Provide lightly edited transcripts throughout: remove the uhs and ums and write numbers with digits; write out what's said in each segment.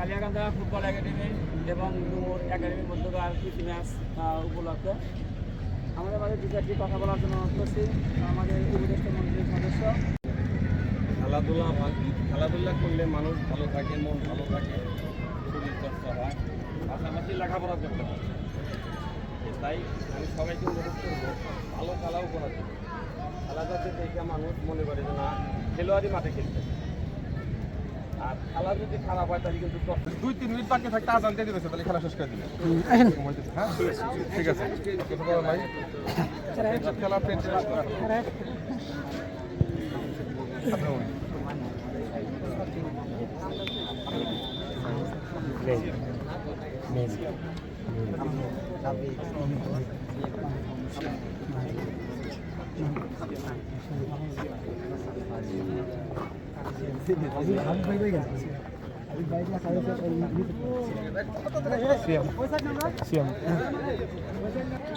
কালিয়াকান্দা football academy এবং ডুমুর একাডেমির মধ্যকার প্রীতি ম্যাচ উপলক্ষে আমাদের মাঝে দু চারটি কথা বলার জন্য করছি আমাদের উপদেষ্টা মন্ত্রীর সদস্য। খেলাধুলা করলে মানুষ ভালো থাকে, মন ভালো থাকে, শরীর চর্চা হয়, পাশাপাশি লেখাপড়া করতে হয়। তাই আমি সবাইকে অনুরোধ করবো ভালো খেলাও করা যায়। খেলাটাতে দেখে মানুষ মনে করে যে না খেলোয়াড়ই মাঠে খেলতে, আর খেলা যদি খারাপ হয় তাহলে কিন্তু 2-3 মিনিট বাকি থাকতে আজান দিয়ে দিবে, তাহলে খেলা শেষ করে দিবে। হ্যাঁ ঠিক আছে, খেলা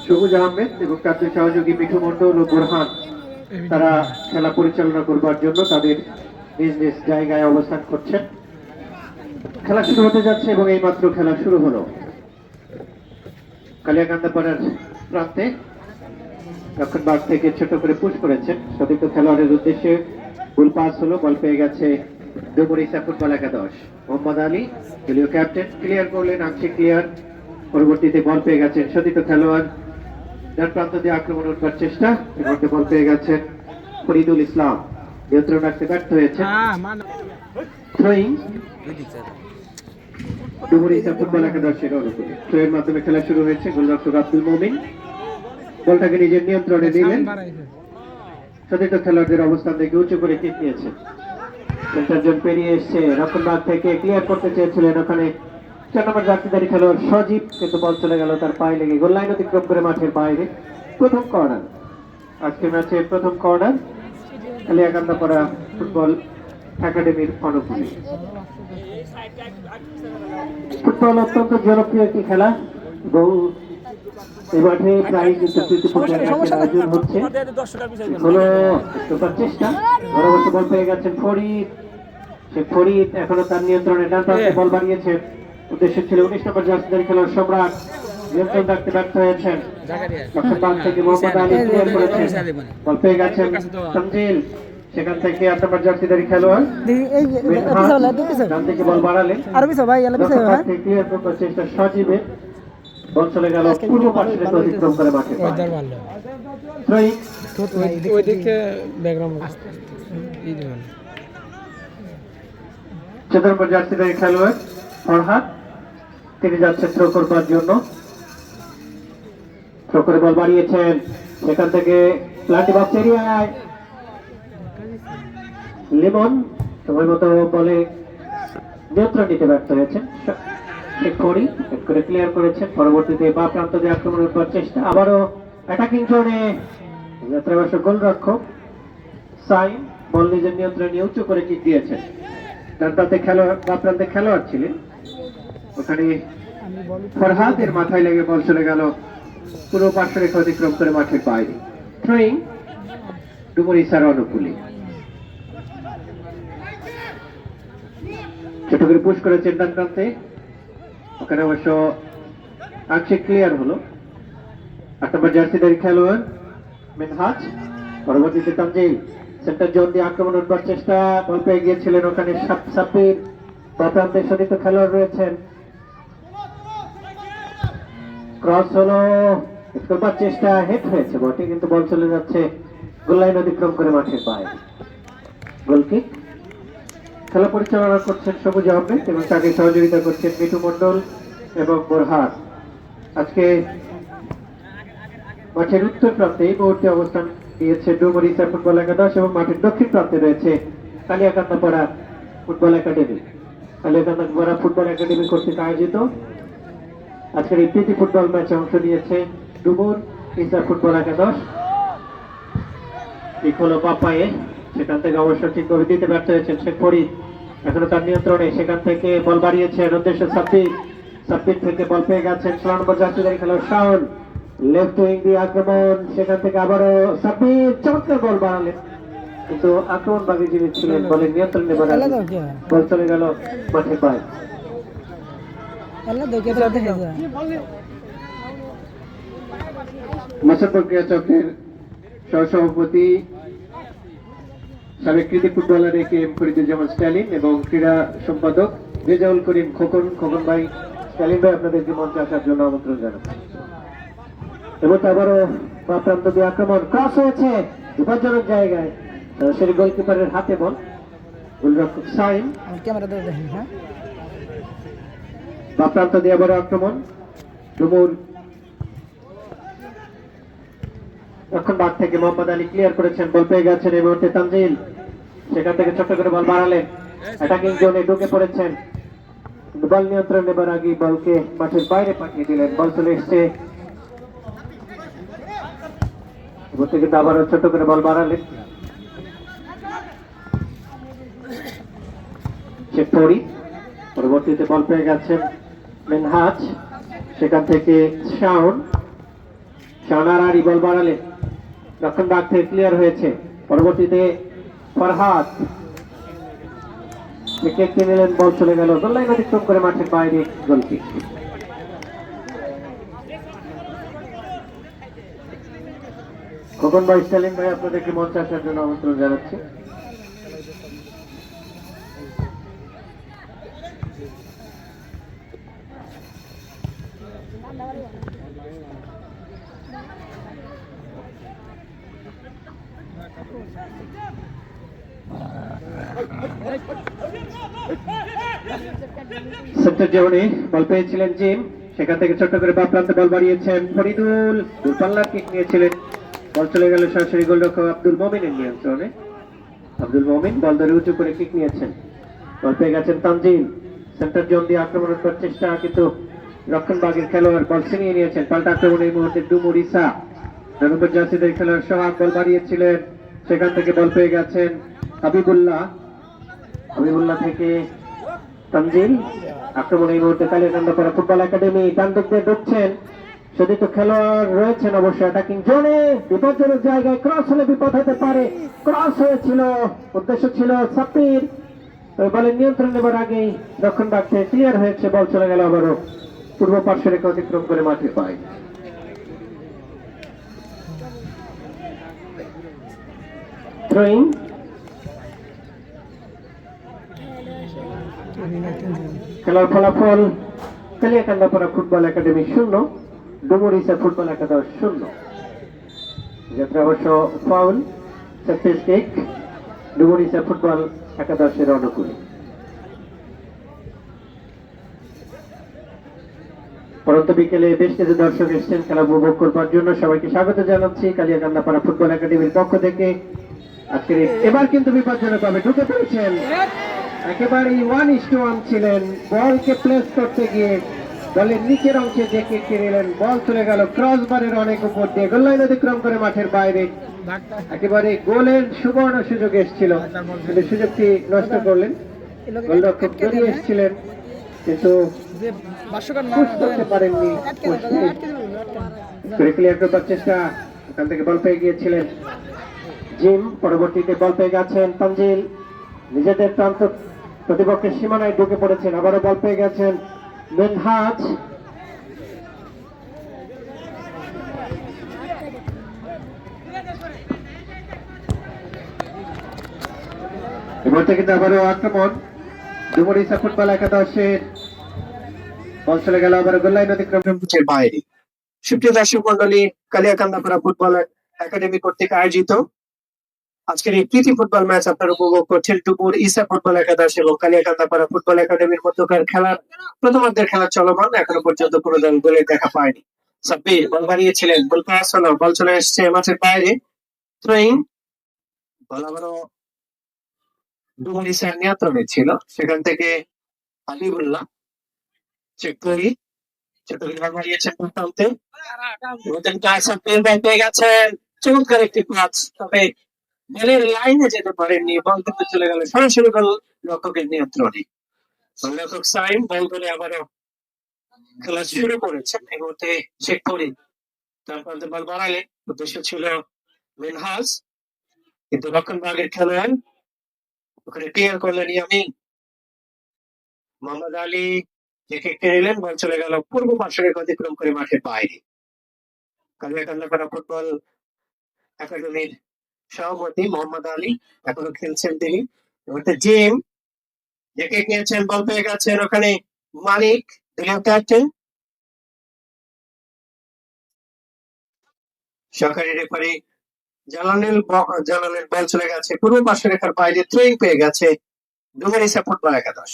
সবুজ আহমেদ এবং তাদের সহযোগী মিঠু মন্ডল ও বোরহান তারা খেলা পরিচালনা করবার জন্য তাদের নিজ নিজ জায়গায় অবস্থান করছেন। খেলা শুরু হতে যাচ্ছে এবং এইমাত্র খেলা শুরু হলো। কালিয়াকান্দা পাড়ার প্রান্তে দক্ষিণ ভাগ থেকে ছোট করে পুশ করেছেন সতীর্থ খেলোয়াড়ের উদ্দেশ্যে। গোল পাস হলো, বল পেয়ে গেছে ডুমুরিয়া ফুটবল একাদশ। মোহাম্মদ আলী দলীয় ক্যাপ্টেন ক্লিয়ার করলেন, আংশিক ক্লিয়ার। পরবর্তীতে বল পেয়ে গেছেন সতীর্থ খেলোয়াড়, ডান প্রান্ত দিয়ে আক্রমণ করার চেষ্টা, এবং বল পেয়ে গেছেন ফরিদুল ইসলাম, নিয়ন্ত্রণ রাখতে ব্যর্থ হয়েছে। থ্রোয়িং ডুমুরিয়া ফুটবল একাদশের অনুকূলে। থ্রোয়ের মাধ্যমে খেলা শুরু হয়েছে। গোলরক্ষক আব্দুল মুমিন বলটাকে নিজের নিয়ন্ত্রণে নিলেন। সতীর্থ খেলোয়াড়দের অবস্থান থেকে উঁচু করে কিক নিয়েছে। সেন্টার জোন পেরিয়ে এসছে, রক্ষণভাগ থেকে ক্লিয়ার করতে চেয়েছিলেন ওখানে 4 নম্বর জার্সিধারী খেলোয়াড় সজীব, কিন্তু বল চলে গেল তার পায়ে লেগে গোল লাইন অতিক্রম করে মাঠের বাইরে। প্রথম কর্নার, আজকের ম্যাচের প্রথম কর্নার কালিয়াকান্দা পাড়া ফুটবল একাডেমির অনুকূলে। ফুটবল অত্যন্ত জনপ্রিয় একটি খেলা এবং এই মাঠে প্রায় কিন্তু আয়োজন হচ্ছে। হলো চেষ্টা, পরবর্তী বল পেয়ে গেছেন ফরিদ। সে ফরিদ এখনো তার নিয়ন্ত্রণে ডান প্রান্তে বল বাড়িয়েছে, উদ্দেশ্য ছিল 19 নম্বর জার্সিধারী খেলোয়াড় সম্রাট, নিয়ন্ত্রণ রাখতে ব্যর্থ হয়েছেন। দক্ষিণ ভাগ থেকে মোহাম্মদ আলী ক্লিয়ার করেছেন, বল পেয়ে গেছেন তানজিল। সেখান থেকে 8 নম্বর জার্সিধারী খেলোয়াড় ডান দিকে বল বাড়ালেন, ক্লিয়ার করার চেষ্টা সজীবের, বল চলে গেল পূর্ব পাশে অতিক্রম করে মাঠে। চতুর্থ নম্বর জার্সিধারী খেলোয়াড় ফরহাদ, তিনি যাচ্ছেন থ্রো করবার জন্য। থ্রো করে বল বাড়িয়েছেন, সেখান থেকে প্লান্টি বক্স এরিয়ায় লিমন সময় মতো বলে নিয়ন্ত্রণ নিতে ব্যর্থ হয়েছেন। ক্লিয়ার করেছেন, পরবর্তীতে বা প্রান্ত দিয়ে আক্রমণ করার চেষ্টা, আবারও অ্যাটাকিং জোনে যাত্রাবাসক গোলরক্ষক সাইম বল নিজের নিয়ন্ত্রণে উঁচু করে কিক দিয়েছেন। ডান প্রান্তে খেলোয়াড় বা প্রান্তে খেলোয়াড় ছিলেন, ওখানে ফরহাদের মাথায় লেগে বল চলে গেল পুরো পার্শ্ব রেখা অতিক্রম করে মাঠের বাইরে। থ্রোয়িং ডুমুরিয়ার অনুকূলে। ছোট করে পুশ করেছেন ডান প্রান্তে, ওখানে অবশ্য আংশিক ক্লিয়ার হলো। 8 নম্বর জার্সিধারী খেলোয়াড় মিনহাজ, পরবর্তীতে তানজিল সেন্টার জোন দিয়ে আক্রমণ করার চেষ্টা, বল পেয়ে গিয়েছিলেন ওখানে সাব্বির। প্রান্তে সতীর্থ খেলোয়াড় রয়েছেন, ক্রস হলো, করবার চেষ্টা, হেড হয়েছে বটে, কিন্তু বল চলে যাচ্ছে গোল লাইন অতিক্রম করে মাঠের বাইরে। গোলকিক। খেলা পরিচালনা করছেন সবুজ আহমেদ এবং তাকে সহযোগিতা করছেন মিঠু মন্ডল এবং বোরহান। আজকে মাঠের উত্তর প্রান্তে এই মুহূর্তে অবস্থান নিয়েছে ডুমুরিয়া ফুটবল একাদশ এবং মাঠের দক্ষিণ প্রান্তে রয়েছে কালিয়াকান্দা পাড়া ফুটবল একাডেমি। কালিয়াকান্দা পাড়া ফুটবল একাডেমি কর্তৃক আয়োজিত আজকের এই প্রীতি ফুটবল ম্যাচে অংশ নিয়েছে ডুমুরিয়া ফুটবল একাদশ। ঠিক হলো পাপায়ে, সেখান থেকে অবশ্য ঠিকভাবে দিতে ব্যর্থ হয়েছেন শেখ ফরিদ, এখনো তার নিয়ন্ত্রণে। সেখান থেকে বল বাড়িয়েছেন উদ্দেশ্য সাব্বির থেকে বল পেয়ে গেছেন 16 নম্বর জার্সিধারী খেলোয়াড় শাওন, লেফট উইং দিয়ে আক্রমণ, সেখান থেকে আবারও সাব্বির চমৎকার বল বাড়ালেন, কিন্তু আক্রমণভাগে যিনি ছিলেন বলের নিয়ন্ত্রণে বাড়ালেন, বল চলে গেল মাঠের বাইরে। মাস্টার প্রক্রিয়া চক্রের সহসভাপতি সাবেক কৃতি ফুটবলার এ কে এম ফরিদুজ্জামান স্ট্যালিন এবং ক্রীড়া সম্পাদক রেজাউল করিম খোকন ভাই, স্ট্যালিন ভাই আপনাদেরকে মঞ্চে আসার জন্য আমন্ত্রণ জানাচ্ছি। এবং আবারও বাঁ প্রান্ত দিয়ে আক্রমণ ক্রস হয়েছে বিপজ্জনক জায়গায়, সরাসরি গোলকিপারের হাতে বল। গোলরক্ষক সাইম বাঁ প্রান্ত দিয়ে আবারও আক্রমণ। ডুমুর এখন বাদ থেকে মোহাম্মদ আলী ক্লিয়ার করেছেন, বল পেয়ে গেছেন এই মুহূর্তে তানজিল, সেখান থেকে ছোট্ট করে বল বাড়ালেন, অ্যাটাকিং জোনে ঢুকে পড়েছেন, বল নিয়ন্ত্রণ নেবার আগে বলকে মাঠের বাইরে পাঠিয়ে দিলেন। বল চলে এসছে, কিন্তু আবারও ছোট করে বল বাড়ালেন পরবর্তীতে বল পেয়ে গেছেন মেনহাজ, সেখান থেকে শাওন আর বল বাড়ালেন, দক্ষিণ ভাগ থেকে ক্লিয়ার হয়েছে। পরবর্তীতে ফরহাদ নিলেন, বল চলে গেল গোল লাইন অতিক্রম করে মাঠের বাইরে, গোলকিক। খোকন ভাই, স্টালিন ভাই আপনাদেরকে মঞ্চে আসার জন্য আমন্ত্রণ জানাচ্ছি। সেন্টার জোনে বল পেয়েছিলেন জিম, সেখান থেকে ছোট্ট করে বাঁ প্রান্তে বল বাড়িয়েছেন ফরিদুল, দূরপাল্লার কিক নিয়েছিলেন, বল চলে গেল সরাসরি গোলরক্ষক আব্দুল মমিনের নিয়ন্ত্রণে। আব্দুল মমিন বল ধরে উঁচু করে কিক নিয়েছেন, বল পেয়ে গেছেন তানজিল, সেন্টার জোন দিয়ে আক্রমণ করার চেষ্টা, কিন্তু রক্ষণভাগের খেলোয়াড় বল ছিনিয়ে নিয়েছেন। পাল্টা আক্রমণ এই মুহূর্তে ডুমুর ইসা, নভেম্বর জার্সিদের খেলোয়াড় সোহাগ বল বাড়িয়েছিলেন, সেখান থেকে বল পেয়ে গেছেন হাবিবুল্লাহ থেকে তানজিল। আক্রমণ এই মুহূর্তে কালিয়াকান্দাপাড়া ফুটবল একাডেমি, ডান দিক দিয়ে ঢুকছেন, সেদিকে খেলোয়াড় রয়েছেন অবশ্যই অ্যাটাকিং জোনে, বিপজ্জনক জায়গায় ক্রস হলে বিপদ হতে পারে, ক্রস হয়েছিল, উদ্দেশ্য ছিল সাপ্পির, বলের নিয়ন্ত্রণ নেবার আগেই দক্ষিণ ভাগ থেকে ক্লিয়ার হয়েছে, বল চলে গেল আবারও পূর্ব পার্শ্ব রেখা অতিক্রম করে মাঠে পায়। থ্রোইং, খেলার ফলাফল কালিয়াকান্দাপাড়া ফুটবল একাডেমি 0, ডুমুরিসা ফুটবল একাদশ 0। যাত্রা অবশ্য ফাউল, সাকসেস কিক ডুমুরিসা ফুটবল একাদশের অনুকূলে। পরন্ত বিকেলে বেশ কিছু দর্শক এসেছেন খেলা উপভোগ করবার জন্য, সবাইকে স্বাগত জানাচ্ছি কালিয়াকান্দাপাড়া ফুটবল একাডেমির পক্ষ থেকে। আজকের এবার কিন্তু বিপজ্জনক ভাবে ঢুকে পড়েছেন, একেবারে 1:1 ছিলেন, বলকে প্লেস করতে গিয়ে বলের নিচের অংশে যে কিক নিলেন, বল চলে গেল ক্রসবারের অনেক উপর দিয়ে, গোল লাইন অতিক্রম করে মাঠের বাইরে, একেবারে গোলের সুবর্ণ সুযোগ এসেছিল, কিন্তু সুযোগটি নষ্ট করলেন। গোলরক্ষক বেরিয়ে এসেছিলেন কিন্তু করতে পারেননি, ক্লিয়ার করবার চেষ্টা, ওখান থেকে বল পেয়ে গিয়েছিলেন জিম, পরবর্তীতে বল পেয়ে গেছেন তানজিল, নিজেদের প্রান্ত প্রতিপক্ষের সীমানায় ঢুকে পড়েছেন, আবারও বল পেয়ে গেছেন মেনহাজ, এবার থেকে আবারও আক্রমণ ডুমুরিসা ফুটবল একাদশের, বল চলে গেল আবার গোল লাইন অতিক্রম বাইরে। সুপ্রিয় দর্শক মন্ডলী, কালিয়াকান্দাপাড়া ফুটবল একাডেমি কর্তৃক আয়োজিত আজকের এই প্রীতি ফুটবল ম্যাচ আপনারা উপভোগ করছেন। ডুমুর ইসা ফুটবল একাদশ এবং কালিয়াকান্দাপাড়া ফুটবল একাডেমির মধ্যকার খেলার প্রথমার্ধের খেলা চলমান, এখনো পর্যন্ত কোনো দল গোলের দেখা পায়নি। সাব্বির বল বাড়িয়েছিলেন, বল পাস হলো, বল চলে এসছে মাঠের বাইরে, থ্রোইং, বল আবারও ডুমুর ইসার নিয়ন্ত্রণে ছিল, সেখান থেকে হাবিবুল্লাহ চেক করি, বাড়িয়েছেন প্রান্তে, পেয়ে গেছেন চমৎকার একটি পাস, তবে বলের লাইনে যেতে পারেননি, বল কিন্তু চলে গেল সরাসরি গোল রক্ষকের নিয়ন্ত্রণে। গোলরক্ষক সাইম বল করে আবারও খেলা শুরু করেছেন, এই মুহূর্তে চেক করি, তার প্রান্তে বল বাড়ালেন, উদ্দেশ্য ছিল মেনহাজ, কিন্তু রক্ষণ ভাগের খেলোয়াড় ওখানে ক্লিয়ার করলেন ইয়ামিন। মোহাম্মদ আলী যে কিকটি নিলেন, বল চলে গেল পূর্ব পার্শ্বকে অতিক্রম করে মাঠের বাইরে। কালিয়াকান্দাপাড়া ফুটবল একাডেমির সভাপতি মোহাম্মদ আলী এখনো খেলছেন তিনি। এবারে জিম যে কিক নিয়েছেন, বল পেয়ে গেছেন ওখানে মালিক, দলীয় ক্যাপ্টেন। সরকারি রেফারি জালালের বল চলে গেছে পূর্ব পার্শ্ব রেখার বাইরে, থ্রোইং পেয়ে গেছে ডুমারিসা ফুটবল একাদশ।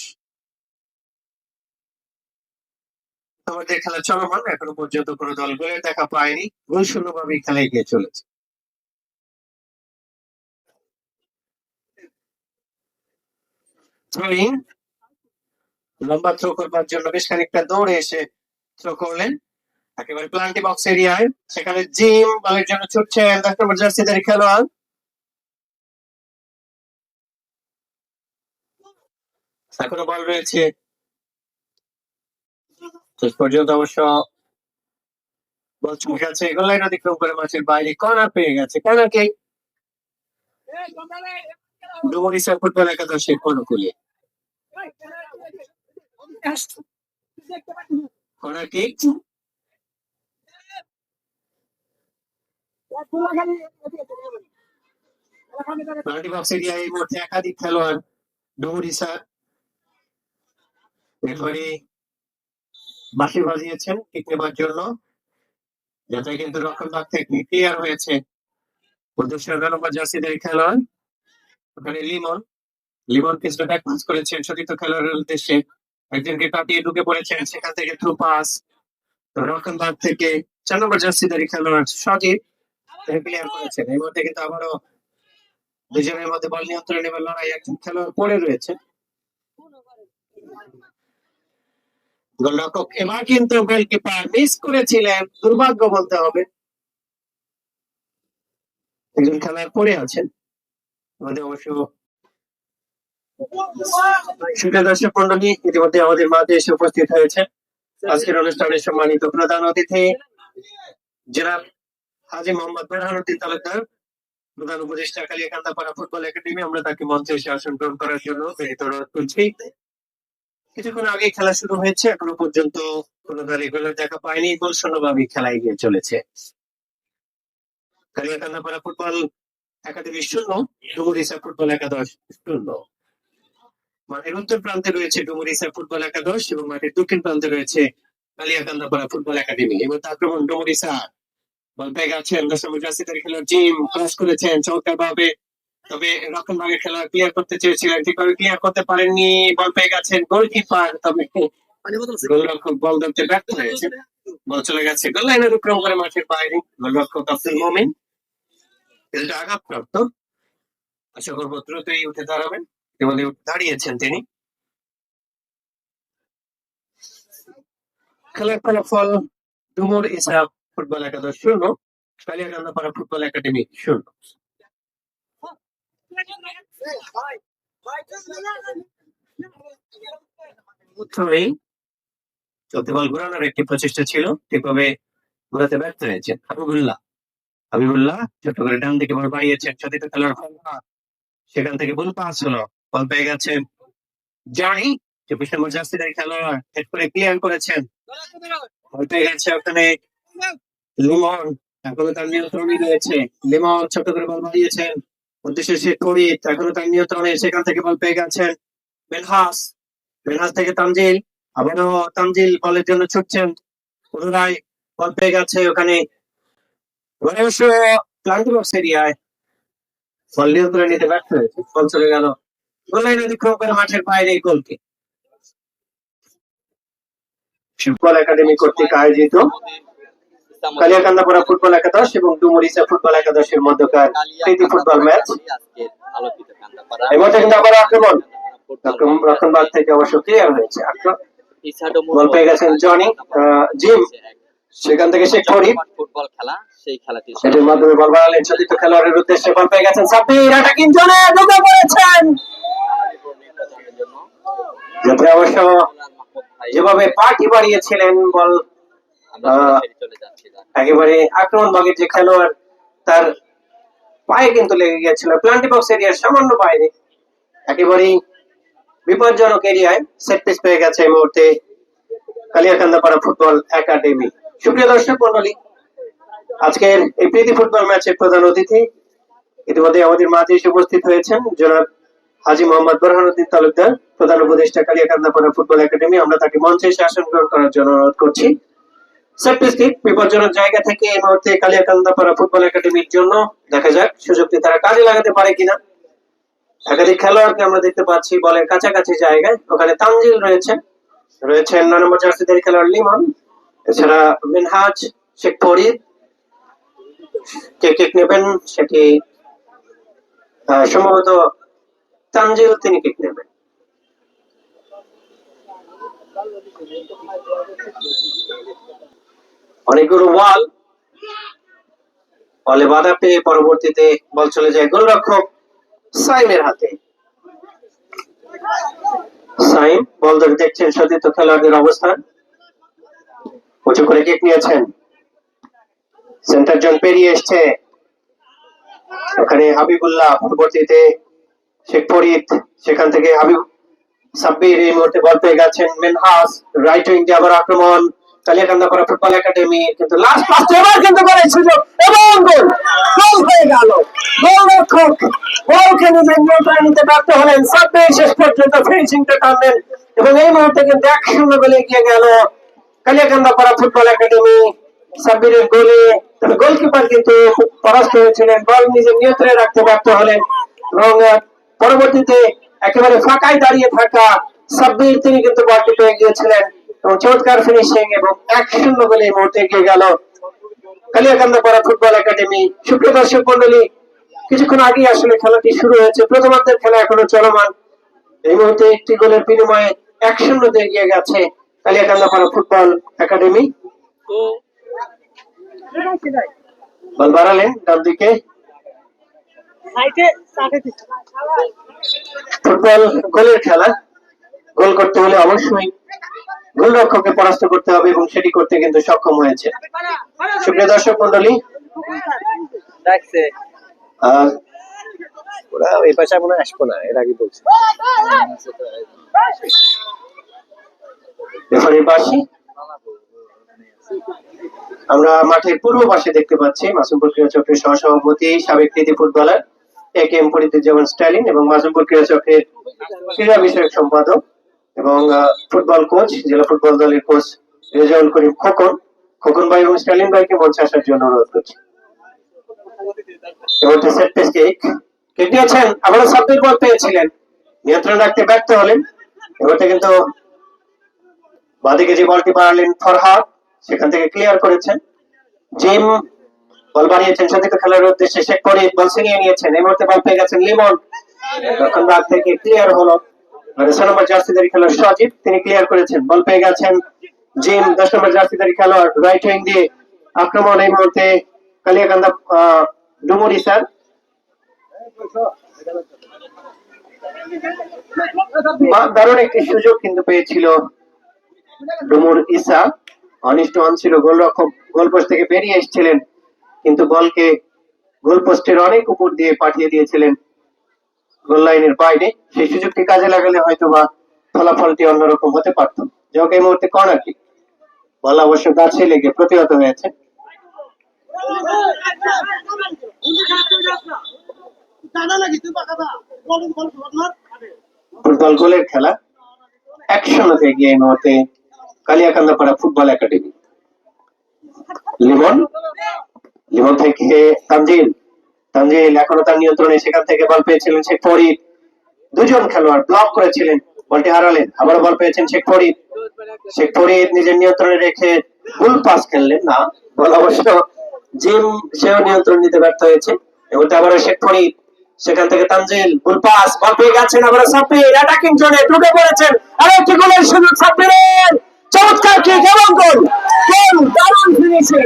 আমাদের খেলা চলমান, এখনো পর্যন্ত কোনো দল গোলের দেখা পায়নি, গোল শূন্যভাবেই খেলা এগিয়ে চলেছে। থ্রোইং, লম্বা থ্রো করবার জন্য বেশ খানিকটা দৌড়ে এসে থ্রো করলেন একেবারে প্লান্টি বক্স এরিয়ায়। সেখানে জিম বলের জন্য ছুটছেন 10 নম্বর জার্সিধারী খেলোয়াড়। এখনো বল রয়েছে, শেষ পর্যন্ত অবশ্য বল ছুটে গেছে, গোল লাইন অতিক্রম করে মাঠের বাইরে, কর্নার পেয়ে গেছে। কর্নারকে ডুমুরিসা ফুটবল একাদশের অনুকূলে। কর্নার কিক, প্লান্টি বক্স এরিয়ায় এই মুহূর্তে একাধিক খেলোয়াড় ডুমুরিসা। রেফারি বাঁশি বাজিয়েছেন কিক নেবার জন্য, যাতে কিন্তু রক্ষণভাগ থেকে ক্লিয়ার হয়েছে। 11 নম্বর জার্সিধারী খেলোয়াড় ওখানে লিমন কিছুটা ব্যাক পাস করেছেন সতীর্থ খেলোয়াড়ের উদ্দেশ্যে, একজনকে কাটিয়ে ঢুকে পড়েছেন, সেখান থেকে থ্রু পাস রক্ষণভাগ থেকে 4 নম্বর জার্সিধারী খেলোয়াড় সজীব ক্লিয়ার করেছেন। এই মধ্যে কিন্তু আবারও দুজনের মধ্যে বল নিয়ন্ত্রণ নেবার লড়াই, একজন খেলোয়াড় পড়ে রয়েছে। গোলরক্ষক এবার কিন্তু গোলকিপার মিস করেছিলেন, দুর্ভাগ্য বলতে হবে, একজন খেলোয়াড় পড়ে আছেন। আমাদের অবশ্য সুপ্রিয় দর্শক মন্ডলী, ইতিমধ্যে আমাদের মাঝে এসে উপস্থিত হয়েছে আজকের অনুষ্ঠানের সম্মানিত প্রধান অতিথি জনাব হাজী মোহাম্মদ বেরহানুদ্দিন তালুকদার, প্রধান উপদেষ্টা কালিয়াকান্দাপাড়া ফুটবল একাডেমি। আমরা তাকে মঞ্চে এসে আসন গ্রহণ করার জন্য বিনীত অনুরোধ করছি। কিছুক্ষণ আগে খেলা শুরু হয়েছে, এখনো পর্যন্ত কোন দলই গোলের দেখা পায়নি, গোল শূন্যভাবেই খেলা এগিয়ে চলেছে। কালিয়াকান্দাপাড়া ফুটবল একাডেমি 0, ডুমুরিসা ফুটবল একাদশ 0। মাঠের উত্তর প্রান্তে রয়েছে ডুমুরিসা ফুটবল একাদশ এবং মাঠের দক্ষিণ প্রান্তে রয়েছে কালিয়াকান্দাপাড়া ফুটবল একাডেমি। এবার আক্রমণ ডুমুরিসা, বল পেয়ে গেছেন 10 নম্বর জার্সিধারী খেলোয়াড় জিম, ক্রস করেছেন চমৎকার ভাবে, তবে রক্ষণ ভাগের খেলা ক্লিয়ার করতে চেয়েছিলেন, ঠিকভাবে ক্লিয়ার করতে পারেননি। বল পেয়ে গেছেন গোলকিপার, তবে গোলরক্ষক বল ধরতে ব্যর্থ হয়েছে, বল চলে গেছে গোল লাইন অতিক্রম করে মাঠের বাইরে। গোলরক্ষক আব্দুল মোমিন খেলটা আঘাতপ্রাপ্ত, আশা করবো দ্রুতই উঠে দাঁড়াবেন, ইতিমধ্যে দাঁড়িয়েছেন তিনি। খেলার ফলাফল ডুমুরিসা ফুটবল একাদশ 0, কালিয়াকান্দাপাড়া ফুটবল একাডেমি 0। চলতি বল ঘোরানোর একটি প্রচেষ্টা ছিল, ঠিকভাবে ঘোরাতে ব্যর্থ হয়েছেন হাবিবুল্লাহ ছোট করে ডান দিকে বল বাড়িয়েছেন সতীর্থ খেলোয়াড়, সেখান থেকে বল পাস হলো, বল পেয়ে গেছেন জানি 24 নম্বর জার্সিধারী খেলোয়াড়, হেড করে ক্লিয়ার করেছেন, বল পেয়ে গেছে ওখানে লিমন, এখনো তার নিয়ন্ত্রণই রয়েছে। লিমন ছোট করে বল বাড়িয়েছেন, উদ্দেশ্যে সে করি, এখনো তার নিয়ন্ত্রণে, সেখান থেকে বল পেয়ে গেছেন বেনহাস থেকে তামজিল, আবারও তামজিল বলের জন্য ছুটছেন, পুনরায় বল পেয়ে গেছে ওখানে প্লান্টি বক্স এরিয়ায়, বল নিয়ন্ত্রণে নিতে ব্যর্থ হয়েছে, বল চলে গেল গোল লাইন অতিক্রম করে মাঠের বাইরে। গোলকে ফুটবল একাডেমি কর্তৃক আয়োজিত কালিয়াকান্দাপাড়া ফুটবল একাদশ এবং ডুমুরিসা ফুটবল একাদশের মধ্যকার প্রীতি ফুটবল ম্যাচ। এই মধ্যে কিন্তু আবার আক্রমণ রক্ষণভাগ থেকে অবশ্য ক্লিয়ার হয়েছে, বল পেয়ে গেছেন জনি জিম, সেখান থেকে শেখ ফরিদ ফুটবল খেলা, সেই খেলাটি এটির মাধ্যমে বল বাড়ালেন সতীর্থ খেলোয়াড়ের উদ্দেশ্যে, বল পেয়ে গেছেন সাব্বির, অ্যাটাকিং জোনে ঢুকে পড়েছেন, যাতে অবশ্য যেভাবে পার্টি বাড়িয়েছিলেন বল একেবারে আক্রমণ ভাগের যে খেলোয়াড় তার পায়ে কিন্তু লেগে গিয়েছিল প্লান্টি বক্স এরিয়ার সামান্য বাইরে, একেবারেই বিপজ্জনক এরিয়ায় সেট পিস পেয়ে গেছে এই মুহূর্তে কালিয়াকান্দাপাড়া ফুটবল একাডেমি। সুপ্রিয় দর্শক মন্ডলী, আজকের এই প্রীতি ফুটবল ম্যাচের প্রধান অতিথি ইতিমধ্যে আমাদের মাঝে এসে উপস্থিত হয়েছেন জনাব হাজী মোহাম্মদ বোরহানুদ্দিন তালুকদার, প্রধান উপদেষ্টা কালিয়াকান্দাপাড়া ফুটবল একাডেমি। আমরা তাকে মঞ্চে এসে আসন গ্রহণ করার জন্য অনুরোধ করছি। বিপজ্জনক জায়গা থেকে এই মুহূর্তে কালিয়াকান্দাপাড়া ফুটবল একাডেমির জন্য দেখা যাক সুযোগটি তারা কাজে লাগাতে পারে কিনা। একাধিক খেলোয়াড়কে আমরা দেখতে পাচ্ছি বলের কাছাকাছি জায়গায়। ওখানে তানজিল রয়েছেন 9 নম্বর জার্সিধারী খেলোয়াড় লিমন, এছাড়া মিনহাজ, শেখ ফরিদ। কে কিক নেবেন সেটি সম্ভবত তানজিল, তিনি কিক নেবেন। অনেকগুলো বলে বাধা পেয়ে পরবর্তীতে বল চলে যায় গোলরক্ষক সাইমের হাতে। সাইম বল ধরে দেখছেন সতীর্থ খেলোয়াড়দের অবস্থান, উঁচু করে কিক নিয়েছেন। সেন্টার জন পেরিয়ে এসছে, ওখানে হাবিবুল্লাহ, পরবর্তীতে শেখ ফরিদ, সেখান থেকে হাবিব সাব্বির এই মুহূর্তে বল পেয়ে গেছেন। মেনহাস রাইট উইং দিয়ে আবার আক্রমণ কালিয়াকান্দাপাড়া ফুটবল একাডেমি, কিন্তু লাস্ট পাস এবার কিন্তু করে সুযোগ এবং গোল হয়ে গেল। গোলরক্ষক বলকে নিজের নিয়ন্ত্রণে নিতে ব্যর্থ হলেন, সাব্বির শেষ পর্যন্ত ফিনিশিংটা টানলেন এবং এই মুহূর্তে কিন্তু 1-0 গোলে এগিয়ে গেল কালিয়াকান্দাপাড়া ফুটবল একাডেমি। সাব্বিরের গোলে তবে গোলকিপার কিন্তু পরাস্ত হয়েছিলেন, বল নিজের নিয়ন্ত্রণে রাখতে ব্যর্থ হলেন এবং পরবর্তীতে একেবারে ফাঁকায় দাঁড়িয়ে থাকা সাব্বির তিনি কিন্তু বলটি পেয়ে গিয়েছিলেন এবং চমৎকার ফিনিশিং এবং 1-0 গোলে এই মুহূর্তে এগিয়ে গেল কালিয়াকান্দাপাড়া ফুটবল একাডেমি। সুপ্রিয় দর্শক মন্ডলী, কিছুক্ষণ আগে আসলে খেলাটি শুরু হয়েছে, প্রথমার্ধের খেলা এখনো চলমান। এই মুহূর্তে একটি গোলের বিনিময়ে 1-0 এগিয়ে গেছে কালিয়াকান্দাপাড়া ফুটবল একাডেমি। বল বাড়ালেন ডান দিকে। ফুটবল গোলের খেলা, গোল করতে হলে অবশ্যই গোলরক্ষককে পরাস্ত করতে হবে এবং সেটি করতে কিন্তু সক্ষম হয়েছে। সুপ্রিয় দর্শক মন্ডলী, ওরা এই পাশে মনে আসবো না, এর আগে বলছি রেফারির পাশে। আমরা মাঠের পূর্ব পাশে দেখতে পাচ্ছি মাসুমপুর ক্রীড়া চক্রের সহসভাপতি সাবেক কৃতি ফুটবলার একেএম ফরিদুজ্জামান স্টালিন এবং মাসুমপুর ক্রীড়া চক্রের ক্রীড়া বিষয়ক সম্পাদক এবং ফুটবল কোচ, জেলা ফুটবল দলের কোচ রেজাউল করিম খোকন ভাই এবং স্টালিন ভাইকে মঞ্চে আসার জন্য অনুরোধ করছি। এবারে সেট পিস কিক দিয়েছেন, আবারও সাব্বির বল পেয়েছিলেন, নিয়ন্ত্রণ রাখতে ব্যর্থ হলেন। এবারে কিন্তু বাঁদিকে যে বলটি বাড়ালেন ফরহাদ, সেখান থেকে ক্লিয়ার করেছেন জিম, বল বাড়িয়েছেন সতীর্থ খেলার উদ্দেশ্যে। শেখ ফরিদ বল ছিনিয়ে নিয়েছেন, এই মুহূর্তে বল পেয়ে গেছেন লিমন, তখন রাগ থেকে ক্লিয়ার হলো 6 নম্বর জার্সিধারী খেলোয়াড় সজীব, তিনি ক্লিয়ার করেছেন। বল পেয়ে গেছেন জিম, 10 নম্বর জার্সিধারী খেলোয়াড় রাইট উইং দিয়ে আক্রমণ এই মুহূর্তে কালিয়াকান্দা ডুমুরি স্যার। দারুণ একটি সুযোগ কিন্তু পেয়েছিল ডুমুর ইসা, অনিষ্ট ছিল গোলরক্ষক, গোলপোস্ট থেকে বেরিয়ে এসেছিলেন কিন্তু বলকে গোলপোস্টের অনেক উপর দিয়ে পাঠিয়ে দিয়েছিলেন গোল লাইনের বাইরে। সেই সুযোগটি কাজে লাগালে হয়তো বা ফলাফলটি অন্যরকম হতে পারত। যাক, এই মুহূর্তে কর্নার কিক, বল অবশ্য গাছে লেগে প্রতিহত হয়েছে। ফুটবল গোলের খেলা 1-0 এগিয়ে এই মুহূর্তে কালিয়াকান্দাপাড়া ফুটবল একাডেমি। লিমন থেকে তানজিল এখনো তার নিয়ন্ত্রণে, সেখান থেকে বল পেয়েছিলেন শেখ ফরিদ, দুজন খেলোয়াড় ব্লক করেছিলেন, বলটি হারালেন, আবার বল পেয়েছেন শেখ ফরিদ নিজের নিয়ন্ত্রণে রেখে ফুল পাস খেললেন না, বল অবশ্য জিম সেও নিয়ন্ত্রণ নিতে ব্যর্থ হয়েছে। এবং আবারও শেখ ফরিদ, সেখান থেকে তানজিল ফুল পাস, বল পেয়ে গেছেন, আবার সাব্বির অ্যাটাকিং জোনে ঢুকে পড়েছেন, আরেকটি গোলের সুযোগ সাব্বিরের, চমৎকার কিক এবং গোল, দারুণ ফিনিশিং।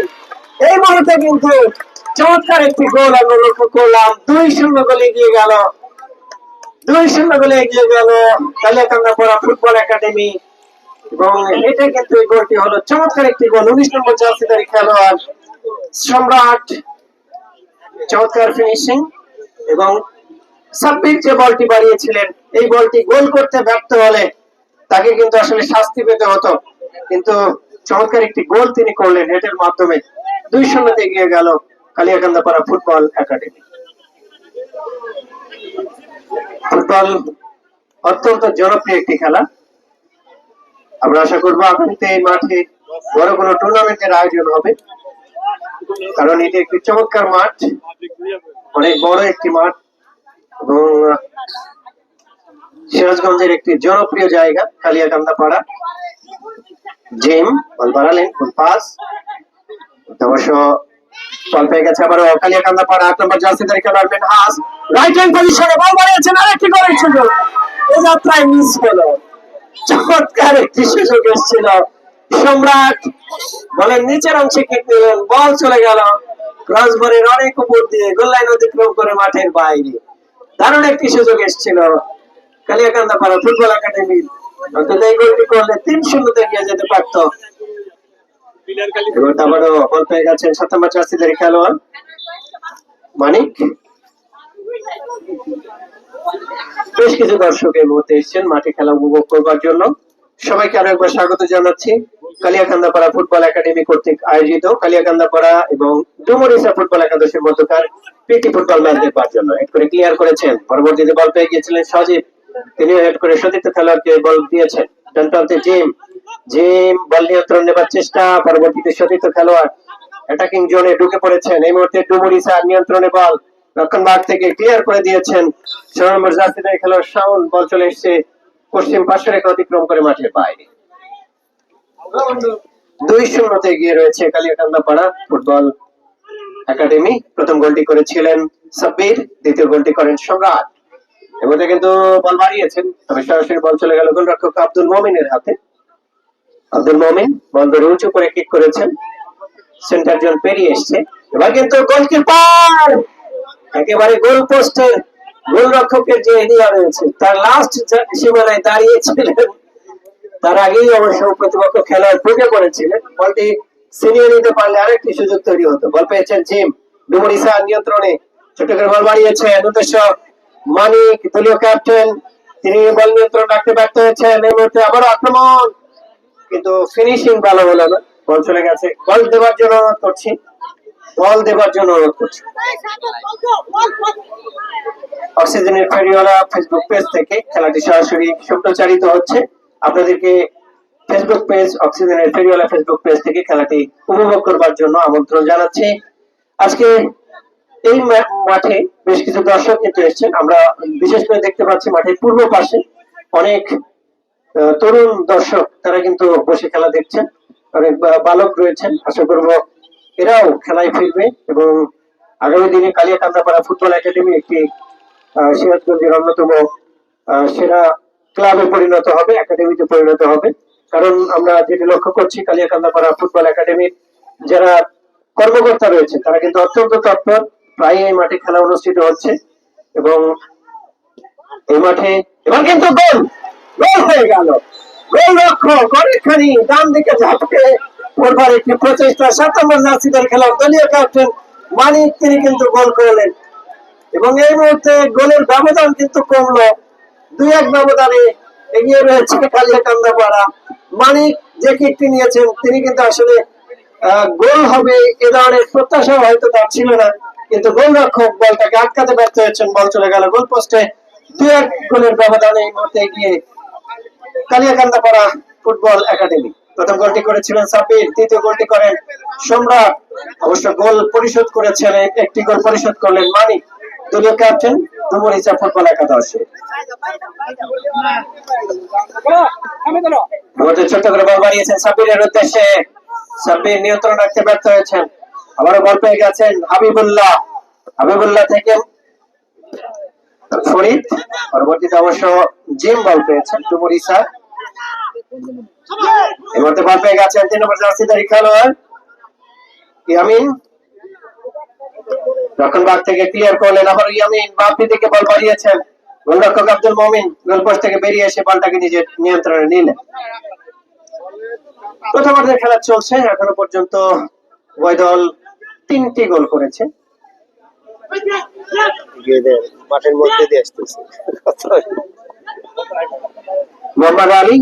এই মুহূর্তে কিন্তু চমৎকার একটি গোল আমরা লক্ষ্য করলাম। 2-0 গোলে এগিয়ে গেল কালিয়াকান্দাপাড়া ফুটবল একাডেমি এবং এটা কিন্তু এই গোলটি হলো চমৎকার একটি গোল। 19 নম্বর জার্সিধারী খেলোয়াড় সম্রাট, চমৎকার ফিনিশিং এবং সাব্বির যে বলটি বাড়িয়েছিলেন, এই বলটি গোল করতে ব্যর্থ হলে তাকে কিন্তু আসলে শাস্তি পেতে হতো। কিন্তু চমৎকার একটি গোল তিনি করলেন নেটের মাধ্যমে। 2-0 এগিয়ে গেল কালিয়াকান্দাপাড়া ফুটবল একাডেমি। ফুটবল অত্যন্ত জনপ্রিয় একটি খেলা। আমরা আশা করবো আগামীতে এই মাঠে বড় কোনো টুর্নামেন্টের আয়োজন হবে, কারণ এটি একটি চমৎকার মাঠ, অনেক বড় একটি মাঠ এবং সিরাজগঞ্জের একটি জনপ্রিয় জায়গা কালিয়াকান্দাপাড়া। জিম বল বাড়ালেন, ফুল পাস অবশ্য বল পেয়ে গেছে আবারও কালিয়াকান্দাপাড়া। 8 নম্বর জার্সিধারী খেলোয়াড় মেনহাজ রাইট হ্যান্ড পজিশনে বল বাড়িয়েছেন, আরেকটি গোলের সুযোগ এই যাত্রায় মিস হলো। চমৎকার একটি সুযোগ এসেছিল, সম্রাট বলের নিচের অংশে কিক নিলেন, বল চলে গেল ক্রসবারের অনেক উপর দিয়ে, গোল লাইন অতিক্রম করে মাঠের বাইরে। দারুণ একটি সুযোগ এসেছিল কালিয়াকান্দাপাড়া ফুটবল একাডেমির, অন্তত এই গোলটি করলে 3-0 এগিয়ে যেতে পারত। এবার আবারও বল পেয়ে গেছেন 7 নম্বর জার্সিধারী খেলোয়াড় মানিক। বেশ কিছু দর্শক এই মুহূর্তে এসেছেন মাঠে খেলা উপভোগ করবার জন্য। সবাইকে আরো একবার স্বাগত জানাচ্ছি কালিয়াকান্দাপাড়া ফুটবল একাডেমি কর্তৃক আয়োজিত কালিয়াকান্দাপাড়া এবং ডুমুরিসা ফুটবল একাদশের মধ্যকার প্রীতি ফুটবল ম্যাচ দেখবার জন্য। হেড করে ক্লিয়ার করেছেন, পরবর্তীতে বল পেয়ে গিয়েছিলেন সজীব, তিনিও হেড করে সতীর্থ খেলোয়াড়কে বল দিয়েছেন। ডান প্রান্তে জিম বল নিয়ন্ত্রণ নেবার চেষ্টা, পরবর্তীতে সতীর্থ খেলোয়াড় অ্যাটাকিং জোনে ঢুকে পড়েছেন। এই মুহূর্তে ডুমুরিসা নিয়ন্ত্রণে বল রক্ষণ ভাগ থেকে ক্লিয়ার করে দিয়েছেন 6 নম্বর জার্সিধারী খেলোয়াড় শাওন, বল চলে এসেছে পশ্চিম পাশের রেখা অতিক্রম করে মাঠের বাইরে। 2-0 এগিয়ে রয়েছে কালিয়াকান্দাপাড়া ফুটবল একাডেমি। প্রথম গোলটি করেছিলেন সাব্বির, দ্বিতীয় গোলটি করেন সম্রাট। এর মধ্যে কিন্তু বল বাড়িয়েছেন, তবে সরাসরি বল চলে গেল গোলরক্ষক আব্দুল মমিনের হাতে। আব্দুল মমিন বল ধরে উঁচু করে কিক করেছেন, সেন্টার জোন পেরিয়ে এসছে। এবার কিন্তু গোলকিপার একেবারে গোল পোস্টের গোলরক্ষকের যে এরিয়া রয়েছে তার লাস্ট সীমানায় দাঁড়িয়েছিলেন, তার আগেই অবশ্য প্রতিপক্ষ খেলোয়াড় ঢুকে পড়েছিলেন। বলটি ছিনিয়ে নিতে পারলে আরেকটি সুযোগ তৈরি হতো। বল পেয়েছেন জিম, ডুমুরিসা নিয়ন্ত্রণে ছোট করে বল বাড়িয়েছেন, উদ্দেশ্য মানিক দলীয় ক্যাপ্টেন, তিনি বল নিয়ন্ত্রণ রাখতে ব্যর্থ হয়েছেন। এই মুহূর্তে আবারও আক্রমণ, কিন্তু ফিনিশিং ভালো হলো না, বল চলে গেছে। বল দেবার জন্য অনুরোধ করছি, বল দেবার জন্য অনুরোধ করছি। অক্সিজেনের ফেরিওয়ালা ফেসবুক পেজ থেকে খেলাটি সরাসরি সম্প্রচারিত হচ্ছে। আপনাদেরকে ফেসবুক পেজ অক্সিজেনের ফেরিওয়ালা ফেসবুক পেজ থেকে খেলাটি উপভোগ করবার জন্য আমন্ত্রণ জানাচ্ছি। আজকে এই মাঠে বেশ কিছু দর্শক কিন্তু এসেছেন। আমরা বিশেষ করে দেখতে পাচ্ছি মাঠের পূর্ব পাশে অনেক তরুণ দর্শক, তারা কিন্তু বসে খেলা দেখছেন। অনেক বালক রয়েছেন, আশা করবো এরাও খেলায় ফিরবে এবং আগামী দিনে কালিয়াকান্দাপাড়া ফুটবল একাডেমি একটি সিরাজগঞ্জের অন্যতম সেরা ক্লাবে পরিণত হবে, একাডেমিতে পরিণত হবে। কারণ আমরা যেটি লক্ষ্য করছি কালিয়াকান্দাপাড়া ফুটবল একাডেমির যারা কর্মকর্তা রয়েছে তারা কিন্তু অত্যন্ত তৎপর, প্রায় এই মাঠে খেলা অনুষ্ঠিত হচ্ছে এবং এই মাঠে এবার কিন্তু গোল হয়ে গেল। গোলরক্ষক অনেকখানি ডান দিকে ঝাঁপকে পড়বার একটি প্রচেষ্টা, 7 নম্বর জার্সিধারী খেলোয়াড় দলীয় ক্যাপ্টেন মানিক, তিনি কিন্তু গোল করলেন এবং এই মুহূর্তে গোলের ব্যবধান কিন্তু কমলো, 2-1 ব্যবধানে এগিয়ে রয়েছে কালিয়াকান্দাপাড়া। মানিক যে কিকটি নিয়েছেন তিনি কিন্তু আসলে গোল হবে এ ধরনের প্রত্যাশা হয়তো তার ছিল না, কিন্তু গোলরক্ষক বলটাকে আটকাতে ব্যর্থ হয়েছেন, বল চলে গেল গোল পোস্টে। 2-1 গোলের ব্যবধানে এই মুহূর্তে এগিয়ে কালিয়াকান্দাপাড়া ফুটবল একাডেমি। প্রথম গোলটি করেছিলেন সাব্বির, দ্বিতীয় গোলটি করেন সম্রাট। অবশ্য গোল পরিশোধ করেছেন, একটি গোল পরিশোধ করলেন মানিক, দলীয় ক্যাপ্টেন ডুমুরিসা ফুটবল একাদশে। ছোট্ট করে বল বাড়িয়েছেন সাব্বিরের উদ্দেশ্যে, সাব্বির নিয়ন্ত্রণ রাখতে ব্যর্থ হয়েছেন। আবারও বল পেয়ে গেছেন হাবিবুল্লাহ থেকে ফরিদ, পরবর্তীতে অবশ্য জিম বল পেয়েছেন ডুমুরিসা। এই মুহূর্তে বল পেয়ে গেছেন 3 নম্বর জার্সিধারী খেলোয়াড় ইয়ামিন, রক্ষণ ভাগ থেকে ক্লিয়ার করলেন, আবার ইয়ামিন বাপি থেকে বল বাড়িয়েছেন, গোলরক্ষক আব্দুল মমিন গোল পোস্ট থেকে বেরিয়ে এসে বলটাকে নিজের নিয়ন্ত্রণে নিলেন। প্রথমার্ধের খেলা চলছে, এখনো পর্যন্ত উভয় দল 3টি গোল করেছে। মাঠের মধ্যে দিয়ে আসতেছে মোহাম্মদ আলী,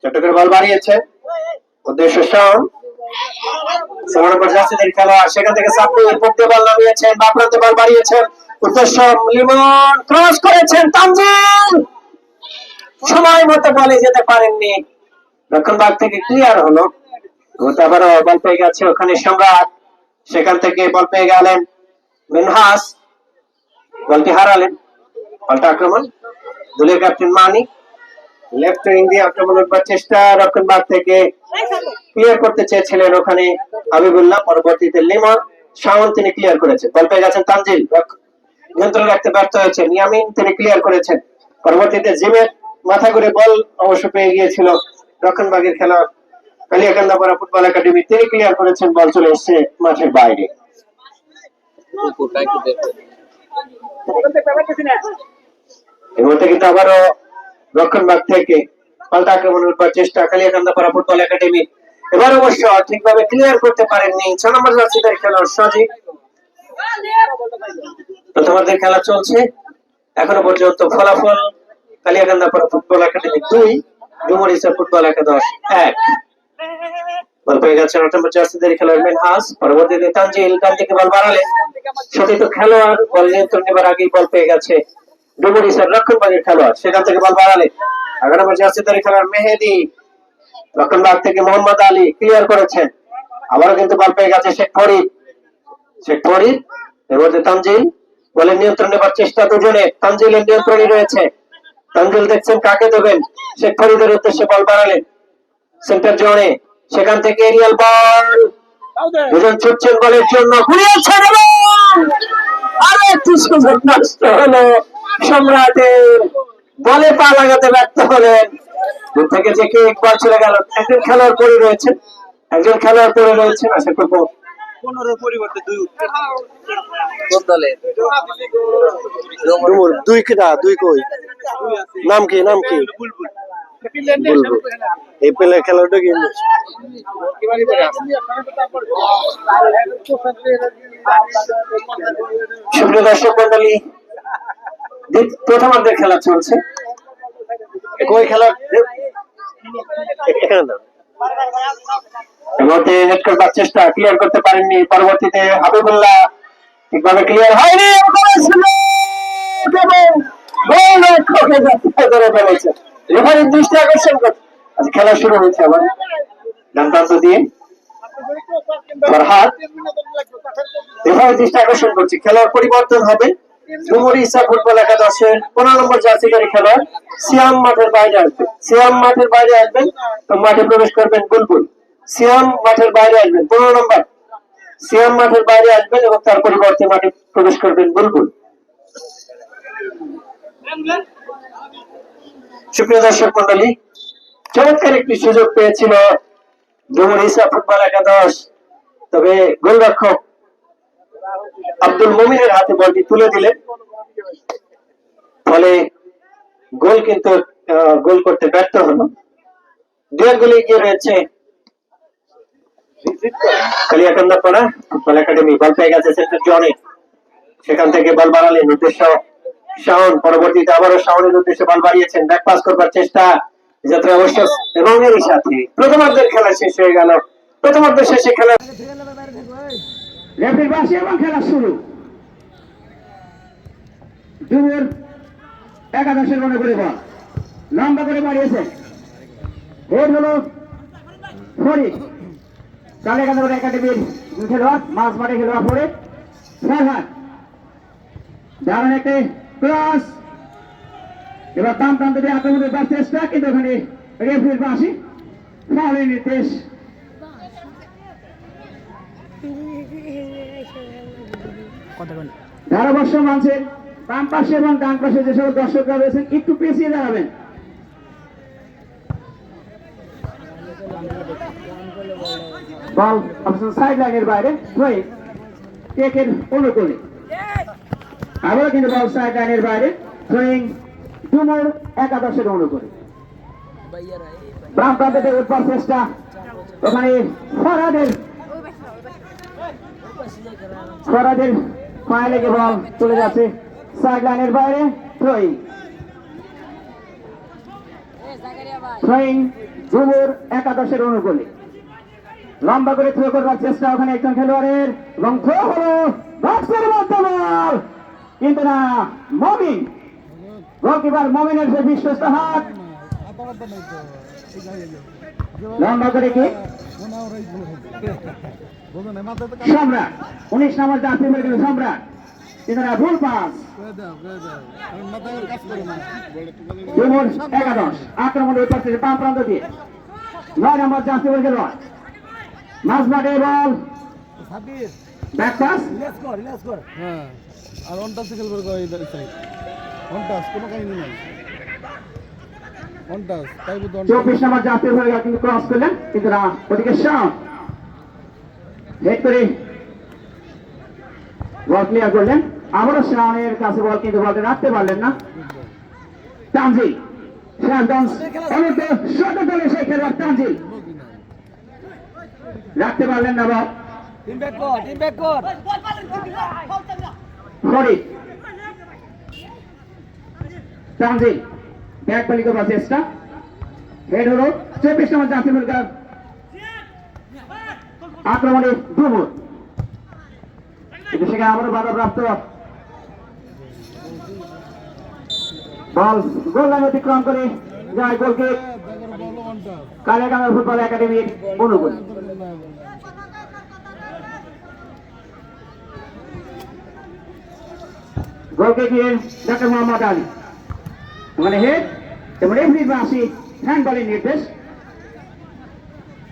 ছোট করে বল বাড়িয়েছে, উদ্দেশ্য শাওন, 16 নম্বর জার্সিদের খেলোয়াড়, সেখান থেকে সাব্বির পড়তে বল নামিয়েছেন, বাঁ প্রান্তে বল বাড়িয়েছেন, উদ্দেশ্য লিমন ক্রস করেছেন, তানজিল সময় মতো বলে যেতে পারেননি, রক্ষণ ভাগ থেকে ক্লিয়ার হলো। আবারও বল পেয়ে গেছে ওখানে সম্রাট, সেখান থেকে বল পেয়ে গেলেন মিনহাস, বলটি হারালেন। পাল্টা আক্রমণ, দলীয় ক্যাপ্টেন মানিক লেফট উইং দিয়ে আক্রমণের চেষ্টা, রক্ষণ ভাগ থেকে ক্লিয়ার করতে চেয়েছিলেন ওখানে হাবিবুল্লাহ, পরবর্তীতে লিমন, শাওন তিনি ক্লিয়ার করেছেন, বল পেয়ে গেছেন তানজিল, নিয়ন্ত্রণ রাখতে ব্যর্থ হয়েছেন ইয়ামিন, তিনি ক্লিয়ার করেছেন, পরবর্তীতে জিমের মাথা করে বল অবশ্য পেয়ে গিয়েছিল রক্ষণ ভাগের খেলোয়াড় কালিয়াকান্দাপাড়া ফুটবল একাডেমি, তিনি ক্লিয়ার করেছেন, বল চলে এসছে মাঠের বাইরে। এই মুহূর্তে কিন্তু আবারও রক্ষণ ভাগ থেকে পাল্টা আক্রমণের চেষ্টা কালিয়াকান্দাপাড়া ফুটবল একাডেমি, এবার অবশ্য ঠিকভাবে ক্লিয়ার করতে পারেননি 6 নম্বর জার্সিদের খেলোয়াড় সজীব। প্রথমার্ধের খেলা চলছে, এখনো পর্যন্ত ফলাফল কালিয়াকান্দাপাড়া ফুটবল একাডেমি 2, ডুমুরিয়া ফুটবল একাদশ 1। বল পেয়ে গেছেন 8 নম্বর জার্সিদের খেলোয়াড় মিনহাস, পরবর্তীতে তানজিল ডান দিকে বল বাড়ালে সতীর্থ খেলোয়াড় বল নিয়ন্ত্রণ নেবার আগেই বল পেয়ে গেছে ডুমুরিয়ার রক্ষণ ভাগের খেলোয়াড়, সেখান থেকে বল বাড়ালে 11 নম্বর জার্সিদের খেলোয়াড় মেহেদি, রক্ষণ ভাগ থেকে মোহাম্মদ আলী ক্লিয়ার করেছেন, আবারও কিন্তু বল পেয়ে গেছে শেখ ফরিদ, এর মধ্যে তানজিল বলের নিয়ন্ত্রণ নেবার চেষ্টা দুজনে, তানজিলের নিয়ন্ত্রণই রয়েছে, তানজিল দেখছেন কাকে দেবেন, শেখ ফরিদের উদ্দেশ্যে বল বাড়ালেন সেন্টার জোনে, সেখান থেকে এরিয়াল বল, দুজন ছুটছেন বলের জন্য, ঘুরিয়েছেন এবং আরো একটি সুযোগ নষ্ট হলো সম্রাটের, বলে পা লাগাতে ব্যর্থ হলেন, দূর থেকে যে কে একবার চলে গেল, একজন খেলোয়াড় পড়ে রয়েছেন, আশা করবো 15 পরিবর্তে 2 দুই কেটা দুই কই নাম কি বুলবুল এই প্লেয়ার খেলাটা কি সুপ্রিয় দর্শক মন্ডলী, প্রথমার্ধের খেলা চলছে, কই খেলা হেড করবার চেষ্টা, ক্লিয়ার করতে পারেননি, পরবর্তীতে হাবিবুল্লাহ ঠিকভাবে ক্লিয়ার হয়নি, রেফারির দৃষ্টি আকর্ষণ করছে, খেলা শুরু হয়েছে আবার ডান প্রান্ত দিয়ে ফরহাদ, রেফারির দৃষ্টি আকর্ষণ করছে, খেলার পরিবর্তন হবে, ডুমুরিয়া ফুটবল একাদশের 15 নম্বর জার্সিধারী খেলোয়াড় সিয়াম মাঠের বাইরে আসবেন, তো মাঠে প্রবেশ করবেন বুলবুল, সিয়াম মাঠের বাইরে আসবেন, 15 নম্বর সিয়াম মাঠের বাইরে আসবেন এবং তার পরিবর্তে মাঠে প্রবেশ করবেন বুলবুল। সুপ্রিয় দর্শক মন্ডলী, চমৎকার একটি সুযোগ পেয়েছিল ডুমুরিয়া ফুটবল একাদশ, তবে গোলরক্ষক আব্দুল মুমিনের হাতে বলটি তুলে দিলেন, ফলে গোল করতে ব্যর্থ হলো। দুই গোলে এগিয়ে রয়েছে কালিয়াকান্দাপাড়া ফুটবল একাডেমি, বল পেয়ে গেছে সেন্টার জনে, সেখান থেকে বল বাড়ালেন উদ্দেশ্য শাওন, পরবর্তীতে আবারও শাওনের উদ্দেশ্যে বল বাড়িয়েছেন, ব্যাক পাস করবার চেষ্টা যাত্রা অবশ্য, এবং এরই সাথে প্রথমার্ধের খেলা শেষ হয়ে গেল। প্রথমার্ধের শেষে খেলা রেফারির বাঁশি এবং খেলা শুরু। ডুমুর একাদশের মনে করে বল লম্বা করে বাড়িয়েছে, হেড হলো ফরিদ, কালিয়াকান্দাপাড়া একাডেমির খেলোয়াড়, মাঝ মাঠে খেলোয়াড় পড়ে ফরহাদ, দারুণ একটা ক্রস, এবার বাম প্রান্ত দিয়ে আক্রমণের চেষ্টা, কিন্তু ওখানে রেফারির বাঁশি, ফাউলের নির্দেশ। ধারাবর্ষ মঞ্চের বাম পাশে এবং ডান পাশে যে সকল দর্শকরা রয়েছেন একটু পেছিয়ে দাঁড়াবেন। বল সাইড লাইনের বাইরে টেকের অনুকূলে, আবারও কিন্তু বল সাইড লাইনের বাইরে, থ্রোয়িং ডুমুর একাদশের অনুকূলে, বাম প্রান্তে উঠবার চেষ্টা, ওখানে ফরহাদের পায়ে লেগে বল চলে যাচ্ছে সাইড লাইনের বাইরে, থ্রোয়িং ডুমুর একাদশের অনুকূলে। লম্বা করে থ্রো করবার চেষ্টা ওখানে একজন খেলোয়াড়ের এবং থ্রো হলো বক্সের মধ্যে বল, কিন্তু না, মমিন গোলকিপার মমিনের যে বিশ্বস্ত হাত, লম্বা করে কি সম্রাট 19 নম্বর জার্সি পরে গেল সম্রাট, কিন্তু না, ভুল পাস। ডুমুর একাদশ আক্রমণে করছে বাম প্রান্ত দিয়ে 9 নম্বর জার্সি পরে গেল মাঝমাঠে বল, ব্যাক পাস, হ্যাঁ, আর অন টাচ খেলবে অন টাচ কোনো কাহিনী নাই, অন টাচ তাই বুঝতে 24 নম্বর জার্সি পরে গেল, কিন্তু ক্রস করলেন, কিন্তু না, ওদিকে শাম হেড করে বল ক্লিয়ার করলেন, আবারও শামের কাছে বল, কিন্তু বলটা রাখতে পারলেন না। তানজিল সিরাজগঞ্জ অনেক শত দলে সেই খেলোয়াড় তানজিল রাখতে পারলেন না বল। ফরিদ তানজিল ব্যাক বলি করবার চেষ্টা, হেড হলো 24 নম্বর জাতীয় পুরস্কার আক্রমণে ডুমুর, কিন্তু সেখানে আবারও বাধাপ্রাপ্ত বল গোল লাইন অতিক্রম করে যায় গোলকে কালিয়াকান্দা ফুটবল একাডেমির অনুকূল। গোলকে গিয়ে ডাক্তার মোহাম্মদ আলী মানে হেড এবং রেফারির বাঁশি হ্যান্ডবলের নির্দেশ,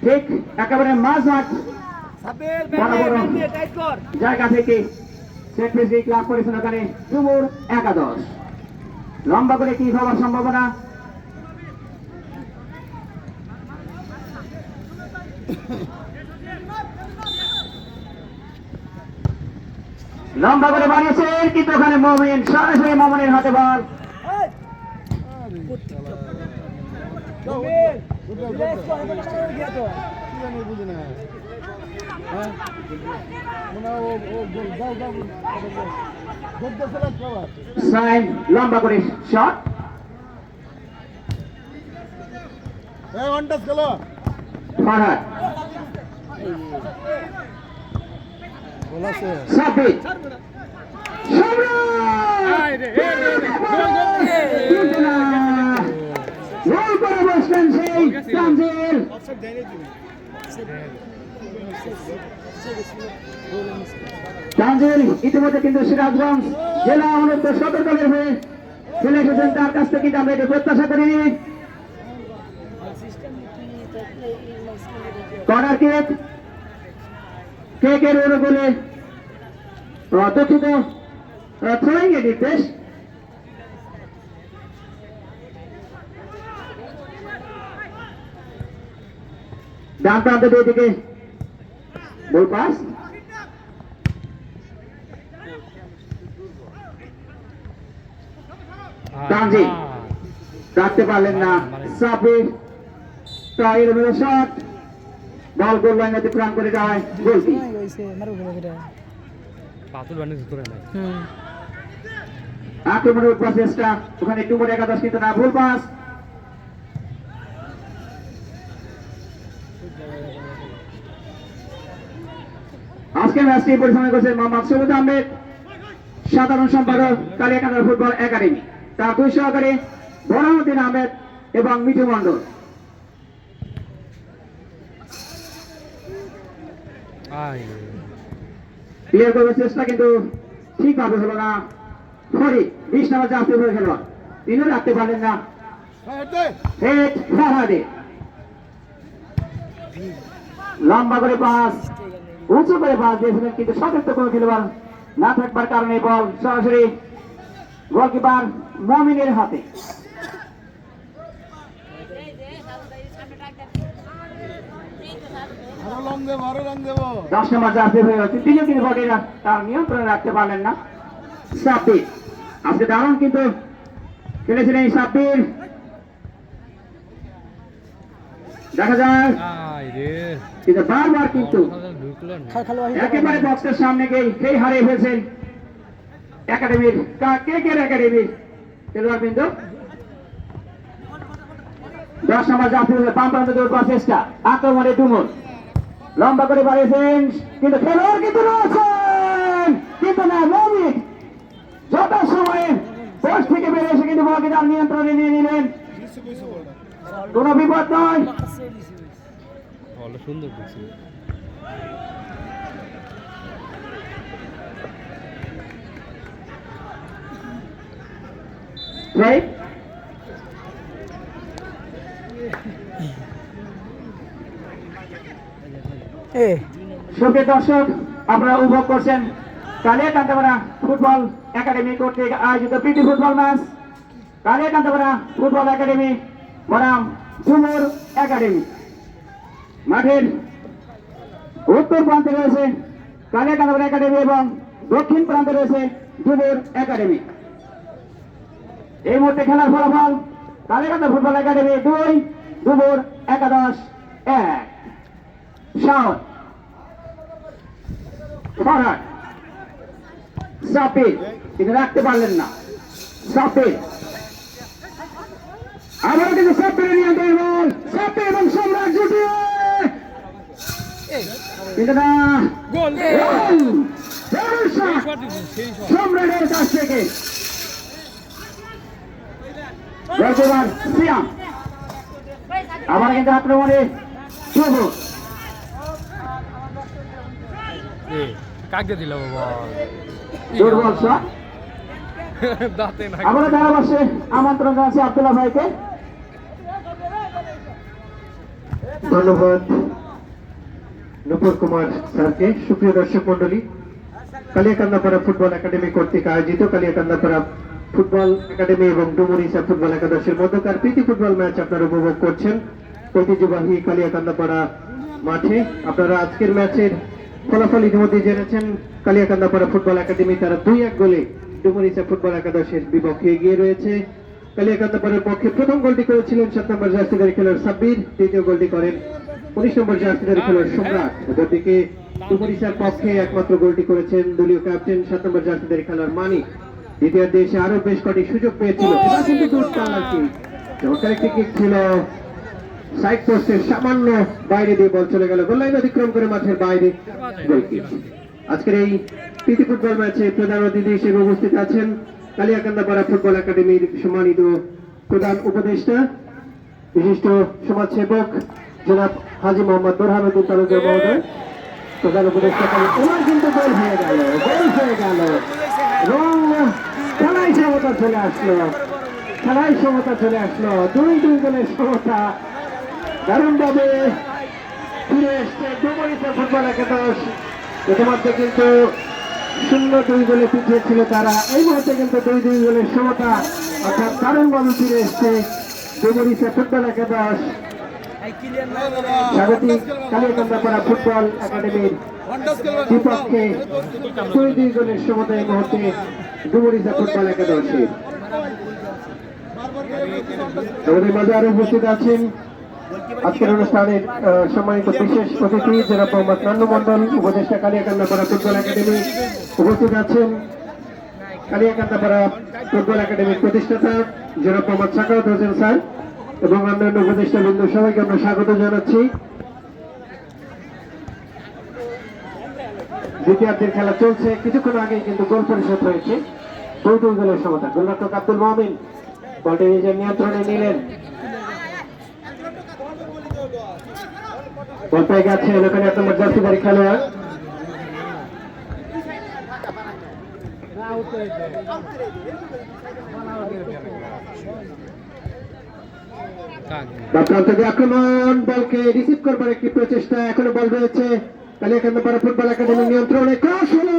ঠিক একেবারে মাঝমাঠ জায়গা থেকে সেট পিস ক্লাব করেছেন ওখানে ডুমুর একাদশ। লম্বা করে কি হওয়ার সম্ভাবনা, লম্বা করে বানিয়েছেন, কিন্তু ওখানে মোমিন সরাসরি মোমিনের হাতে বল, বুঝি না সাইন লম্বা করে শট, অন টাচ খেলো ফারহাদ বল আছে সাবিত গোল করে বসলেন সেই তানজিল। তানজিল ইতিমধ্যে কিন্তু সিরাজগঞ্জ জেলা অনূর্ধ্ব 17 দলের হয়ে খেলে এসেছেন, তার কাছ থেকে কিন্তু আমরা এটা প্রত্যাশা করিনি। কর্নার কিক কেকের অনুকূলে দুঃখিত থ্রোয়িং এর নির্দেশ, ডান প্রান্ত দুই দিকে বল পাস, তানজিল রাখতে পারলেন না, সাবির তাইর শট, বল গোল লাইন অতিক্রম করে যায় গোলটি। আক্রমণের উঠবার চেষ্টা ওখানে ডুমুর একাদশ, কিন্তু না, ভুল পাস। আজকে ম্যাচটি পরিচালনা করছেন মোহাম্মদ সবুজ আহমেদ, সাধারণ সম্পাদক কালিয়াকান্দা ফুটবল একাডেমি, তার দুই সহকারী বরাউদ্দিন আহমেদ এবং মিঠু মন্ডল। ক্লিয়ার করার চেষ্টা কিন্তু ঠিকভাবে হলো না। ফরিদ 20 নম্বর জাতীয় দলের খেলোয়াড়, তিনিও রাখতে পারলেন না। হেড ফারহাদে লম্বা করে পাস, উঁচু করে পাস দিয়েছিলেন, কিন্তু সতর্ক কোনো খেলোয়াড় না থাকবার কারণে বল সরাসরি গোলকিপার মমিনের হাতে। আরো লং দেবো, আরো লং দেবো। 10 নম্বর জাতীয় হয়ে গেছে, তিনিও কিন্তু বডি তার নিয়ন্ত্রণে রাখতে পারলেন না। সাব্বির আজকে দারুণ কিন্তু খেলেছিলেন সাব্বির, দেখা যায় কিন্তু বারবার কিন্তু একেবারে বক্সের সামনে গিয়ে সেই হারিয়ে ফেলছেন একাডেমির কেকের একাডেমির খেলোয়াড় বিন্দু। 10 নম্বর জাতীয় বাম প্রান্ত দৌড় করার চেষ্টা, আক্রমণে ডুমুর লম্বা করে বাড়িয়েছেন, কিন্তু খেলোয়াড় কিন্তু রয়েছেন, কিন্তু না মমিন যত সময়ে পোস্ট থেকে বেরিয়ে এসে কিন্তু বলকে তার নিয়ন্ত্রণে নিয়ে নিলেন। কোনো বিপদ নয়। সুন্দর দেখছি। রাইট, সুপ্রিয় দর্শক, আপনারা উপভোগ করছেন কালিয়াকান্দাপাড়া ফুটবল একাডেমি কর্তৃক আয়োজিত প্রীতি ফুটবল ম্যাচ। কালিয়াকান্দাপাড়া ফুটবল একাডেমি বনাম ঝুমুর একাডেমি। মাঠের উত্তর প্রান্তে রয়েছে কালিয়াকান্দাপাড়া একাডেমি এবং দক্ষিণ প্রান্তে রয়েছে ঝুমুর একাডেমি। এই মুহূর্তে খেলার ফলাফল কালিয়াকান্দা ফুটবল একাডেমি 2, ঝুমুর একাদশ 1। শাওন ফরহাদ সাপির কিন্তু রাখতে পারলেন না। সাপির আবারও কিন্তু সাপির নিয়ন্ত্রণ বল, সাপির এবং সম্রাট জুটিয়ে কিন্তু না গোল। সম্রাটের কাছ থেকে গোলকিপার সিয়াম। আবার কিন্তু আক্রমণে শুভ কাকে দিল বল, দুর্বল শট। দাঁতে না। আমরা ধারাভাষ্যে আমন্ত্রণ জানাচ্ছি আব্দুল্লাহ ভাইকে। ধন্যবাদ নূপুর কুমার স্যারকে। সুপ্রিয় দর্শক মন্ডলী, কালিয়াকান্দাপাড়া ফুটবল একাডেমি কর্তৃক আয়োজিত কালিয়াকান্দাপাড়া ফুটবল একাডেমি এবং ডুমুরিসা ফুটবল একাদশের মধ্যকার প্রীতি ফুটবল ম্যাচ আপনারা উপভোগ করছেন ঐতিহ্যবাহী কালিয়াকান্দাপাড়া মাঠে। আপনারা আজকের ম্যাচের ফলাফল ইতিমধ্যে জেনেছেন। কালিয়াকান্দাপাড়া ফুটবল একাডেমি তারা 2-1 গোলে ডুমুরিসা ফুটবল একাদশের বিপক্ষে এগিয়ে রয়েছে। কালিয়াকান্দাপাড়ার পক্ষে প্রথম গোলটি করেছিলেন 7 নম্বর জার্সিধারী খেলোয়াড় সাব্বির, দ্বিতীয় গোলটি করেন 19 নম্বর জার্সিধারী খেলোয়াড় সম্রাট। অন্যদিকে ডুমুরিসার পক্ষে একমাত্র গোলটি করেছেন দলীয় ক্যাপ্টেন 7 নম্বর জার্সিধারী খেলোয়াড় মানিক। দ্বিতীয়ার্ধে এসে আরো বেশ কটি সুযোগ পেয়েছিল, এটা কিন্তু চমৎকার একটি কিক ছিল, সাইড পোস্টের সামান্য বাইরে দিয়ে বল চলে গেল, গোল লাইন অতিক্রম করে মাঠের বাইরে গোল কিক। আজকের এই প্রীতি ফুটবল ম্যাচে প্রধান অতিথি হিসেবে উপস্থিত আছেন কালিয়াকান্দাপাড়া ফুটবল একাডেমির সম্মানিত প্রধান উপদেষ্টা বিশিষ্ট সমাজসেবক জনাব হাজী মোহাম্মদ বুরহানুদ্দিন তালুকদার মহোদয়। প্রধান উপদেষ্টা ওনার কিন্তু গোল হয়ে গেল, গোল হয়ে গেল এবং খেলায় সমতা চলে আসলো, খেলায় সমতা চলে আসলো। 2-2 গোলের সমতা দারুণভাবে ফিরে এসছে ডুমুরিসা ফুটবল একাদশ। ইতিমধ্যে কিন্তু 0-2 গোলে পিছিয়ে ছিল তারা, এই মুহূর্তে কিন্তু 2-2 গোলের সমতা, অর্থাৎ দারুণভাবে ফিরে এসছে ডুমুরিসা ফুটবল একাদশ। স্বাগতিক কালিয়াকান্দাপাড়া ফুটবল একাডেমির বিপক্ষে 2-2 গোলের সমতা এই মুহূর্তে ডুমুরিসা ফুটবল একাদশের। আমাদের মাঝে আরো উপস্থিত আছেন আজকের অনুষ্ঠানের সম্মানিত বিশেষ অতিথি জনাব মোহাম্মদ নান্নু মন্ডল, উপদেষ্টা কালিয়াকান্দাপাড়া ফুটবল একাডেমি। উপস্থিত আছেন কালিয়াকান্দাপাড়া ফুটবল একাডেমির প্রতিষ্ঠাতা জনাব মোহাম্মদ সাখাওয়াত হোসেন স্যার এবং অন্যান্য উপদেষ্টা বৃন্দ, সবাইকে আমরা স্বাগত জানাচ্ছি। দ্বিতীয়ার্ধের খেলা চলছে, কিছুক্ষণ আগে কিন্তু গোল পরিশোধ হয়েছে, 2-2 গোলের সমতা। গোলরক্ষক আব্দুল মমিন বলটি নিজের নিয়ন্ত্রণে নিলেন, বল পেয়ে গেছেন ওখানে 1 নম্বর জার্সিধারী খেলোয়াড় আক্রমণ, বলকে রিসিভ করবার একটি প্রচেষ্টা, এখনো বল রয়েছে কালিয়াকান্দাপাড়া ফুটবল একাডেমির নিয়ন্ত্রণে। ক্রস হলো,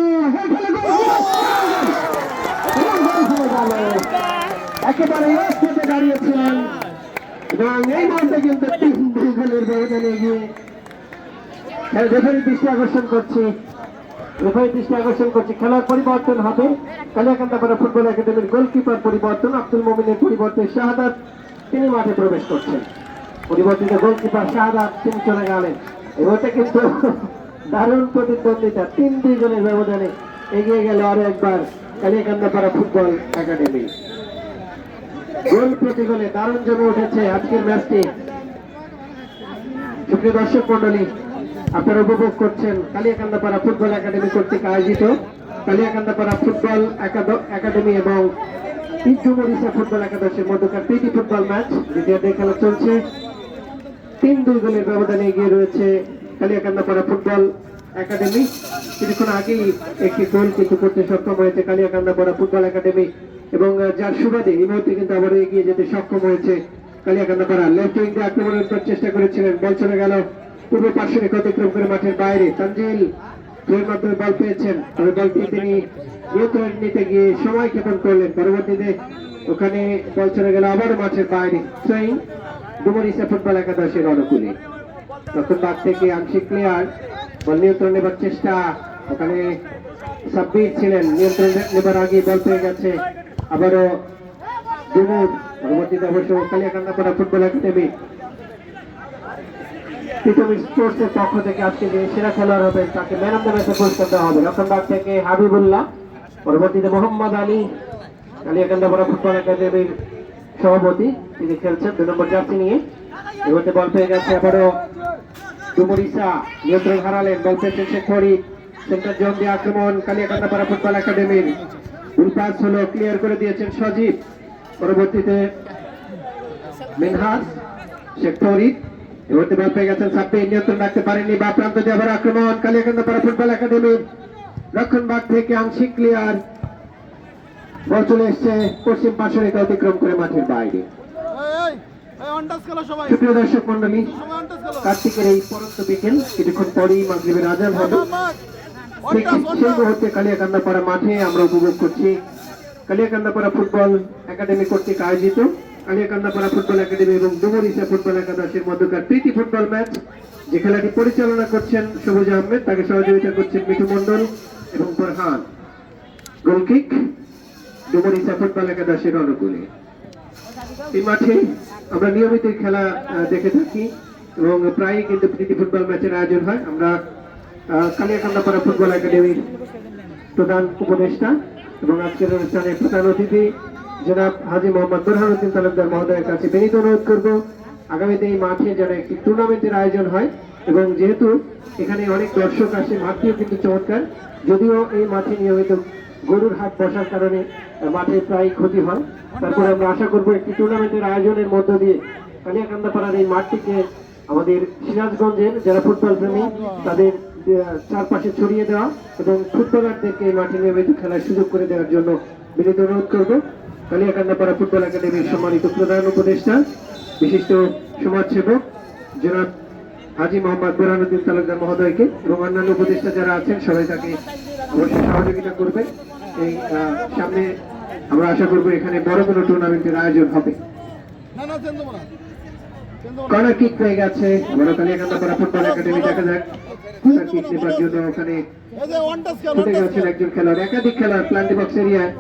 একেবারে দাঁড়িয়েছিলেন এবং এই মুহূর্তে কিন্তু 3-2 গোলের ব্যবধানে এগিয়ে। রেফারি দৃষ্টি আকর্ষণ করছি, খেলার পরিবর্তন হবে। কালিয়াকান্দাপাড়া ফুটবল একাডেমির গোলকিপার পরিবর্তন, আব্দুল মমিনের পরিবর্তে শাহাদাত তিনি মাঠে প্রবেশ করছেন। পরিবর্তিত গোলকিপার শাহাদাত তিনি চলে গেলেন। এবারটা কিন্তু দারুণ প্রতিদ্বন্দ্বিতা, 3-2 গোলের ব্যবধানে এগিয়ে গেল আরো একবার কালিয়াকান্দাপাড়া ফুটবল একাডেমি। গোল প্রতি গোলে দারুণ জমে উঠেছে আজকের ম্যাচটি। সুপ্রিয় দর্শক মন্ডলী, আপনারা উপভোগ করছেন কালিয়াকান্দাপাড়া ফুটবল একাডেমি কর্তৃক আয়োজিত কালিয়াকান্দাপাড়া ফুটবল একাডেমি এবং ইন্টুমরিসা ফুটবল একাদশের মধ্যকার প্রীতি ফুটবল ম্যাচ দ্বিতীয় খেলা চলছে। 3-2 গোলের ব্যবধানে এগিয়ে রয়েছে কালিয়াকান্দাপাড়া ফুটবল একাডেমি। কিছুক্ষণ আগেই একটি গোল কিন্তু করতে সক্ষম হয়েছে কালিয়াকান্দাপাড়া ফুটবল একাডেমি এবং যার সুবাদে এই মুহূর্তে কিন্তু আবারও এগিয়ে যেতে সক্ষম হয়েছে কালিয়াকান্দাপাড়া। লেফট উইং দিয়ে আক্রমণের চেষ্টা করেছিলেন, বল চলে গেল পূর্ব পার্শ্বনিক অতিক্রম করে মাঠের বাইরে। তানজিল এর মাধ্যমে বল পেয়েছেন, তবে বলটি তিনি নিয়ন্ত্রণ নিতে গিয়ে সময় ক্ষেপণ করলেন। পরবর্তীতে ওখানে বল চলে গেল আবারও মাঠের বাইরে। সুইং ডুমরিসা ফুটবল একাদশের অনুকূলে। তখন বাদ থেকে আংশিক প্লেয়ার বল নিয়ন্ত্রণ নেবার চেষ্টা, ওখানে সাব্বির ছিলেন, নিয়ন্ত্রণ নেবার আগে বল পেয়ে গেছে আবারও ডুমুর। পরবর্তীতে অবশ্য কালিয়াকান্দাপাড়া ফুটবল একাডেমি স্পোর্টসের পক্ষ থেকে আজকে যে সেরা খেলোয়াড় হবে তাকে ম্যান অফ দ্য ম্যাচের পুরস্কার দেওয়া হবে। রক্ষণভাগ থেকে হাবিবুল্লাহ, পরবর্তীতে মোহাম্মদ আলী, কালিয়াকান্দাপাড়া ফুটবল একাডেমির সভাপতি, তিনি খেলছেন 2 নম্বর জার্সি নিয়ে। এবারে বল পেয়ে গেছে আবারও ডুমরিসা, নিয়ন্ত্রণ হারালেন, বল পেয়েছেন শেখ ফরিদ। সেন্টার জোন দিয়ে আক্রমণ কালিয়াকান্দাপাড়া ফুটবল একাডেমির। ভুল পাস হলো, ক্লিয়ার করে দিয়েছেন সজীব। পরবর্তীতে মিনহাজ, শেখ ফরিদ, এবারে বল পেয়ে গেছেন সাব্বির, নিয়ন্ত্রণ রাখতে পারেননি, বা প্রান্ত দিয়ে আবার আক্রমণ কালিয়াকান্দাপাড়া ফুটবল একাডেমির। রক্ষণভাগ থেকে আংশিক ক্লিয়ার, বল চলে এসছে পশ্চিম পার্শ্বনিক অতিক্রম করে মাঠের বাইরে। সুপ্রিয় দর্শক মন্ডলী, কার্তিকের এই পরন্ত বিকেল, কিছুক্ষণ পরেই মাগরিবের আজান হবে। সেই মুহূর্তে কালিয়াকান্দাপাড়া মাঠে আমরা উপভোগ করছি কালিয়াকান্দাপাড়া ফুটবল একাডেমি কর্তৃক আয়োজিত কালিয়াকান্দাপাড়া ফুটবল একাডেমি এবং ডুমরিসা ফুটবল একাদশের মধ্যকার প্রীতি ফুটবল ম্যাচ। যে খেলাটি পরিচালনা করছেন সবুজ আহমেদ, তাকে সহযোগিতা করছেন মিঠু মন্ডল এবং ফরহান। গোলকিক ডুমরিসা ফুটবল একাদশের অনুকূলে। এই মাঠে আমরা নিয়মিত খেলা দেখে থাকি এবং প্রায়ই কিন্তু প্রীতি ফুটবল ম্যাচের আয়োজন হয়। আমরা কালিয়াকান্দাপাড়া ফুটবল একাডেমির প্রধান উপদেষ্টা এবং আজকের অনুষ্ঠানের প্রধান অতিথি জনাব হাজী মোহাম্মদ বুরহানুদ্দিন তালুকদার মহোদয়ের কাছে বিনীত অনুরোধ করব আগামীতে এই মাঠে যেন একটি টুর্নামেন্টের আয়োজন হয়। এবং যেহেতু এখানে অনেক দর্শক আসে, মাঠটিও কিন্তু চমৎকার, যদিও এই মাঠে নিয়মিত গরুর হাট বসার কারণে মাঠে প্রায় ক্ষতি হয়, তারপরে আমরা আশা করব একটি টুর্নামেন্টের আয়োজনের মধ্য দিয়ে কালিয়াকান্দাপাড়ার এই মাঠটিকে আমাদের সিরাজগঞ্জের যারা ফুটবল প্রেমী তাদের চারপাশে ছড়িয়ে দেওয়া এবং ফুটবলারদেরকে এই মাঠে নিয়মিত খেলার সুযোগ করে দেওয়ার জন্য বিনীত অনুরোধ করব। কালিয়াকান্দাপাড়া ফুটবল একাডেমির সম্মানিত প্রধান উপদেষ্টা, বিশিষ্ট সমাজসেবক জনাব হাজী মোহাম্মদ বুরহানুদ্দিন তালুকদার মহোদয়কে এবং অন্যান্য উপদেষ্টা যারা আছেন সবাই তাকে অবশ্যই সহযোগিতা করবে। এই সামনে আমরা আশা করব এখানে বড় কোনো টুর্নামেন্টের আয়োজন হবে। কর্নার কিক পেয়ে গেছে বড় কালিয়াকান্দাপাড়া ফুটবল একাডেমি। দেখা যাক কর্নার কিক নেবার জন্য ওখানে ছুটে গেছেন একজন খেলোয়াড়, একাধিক খেলোয়াড় প্ল্যান্টি বক্স এরিয়ায়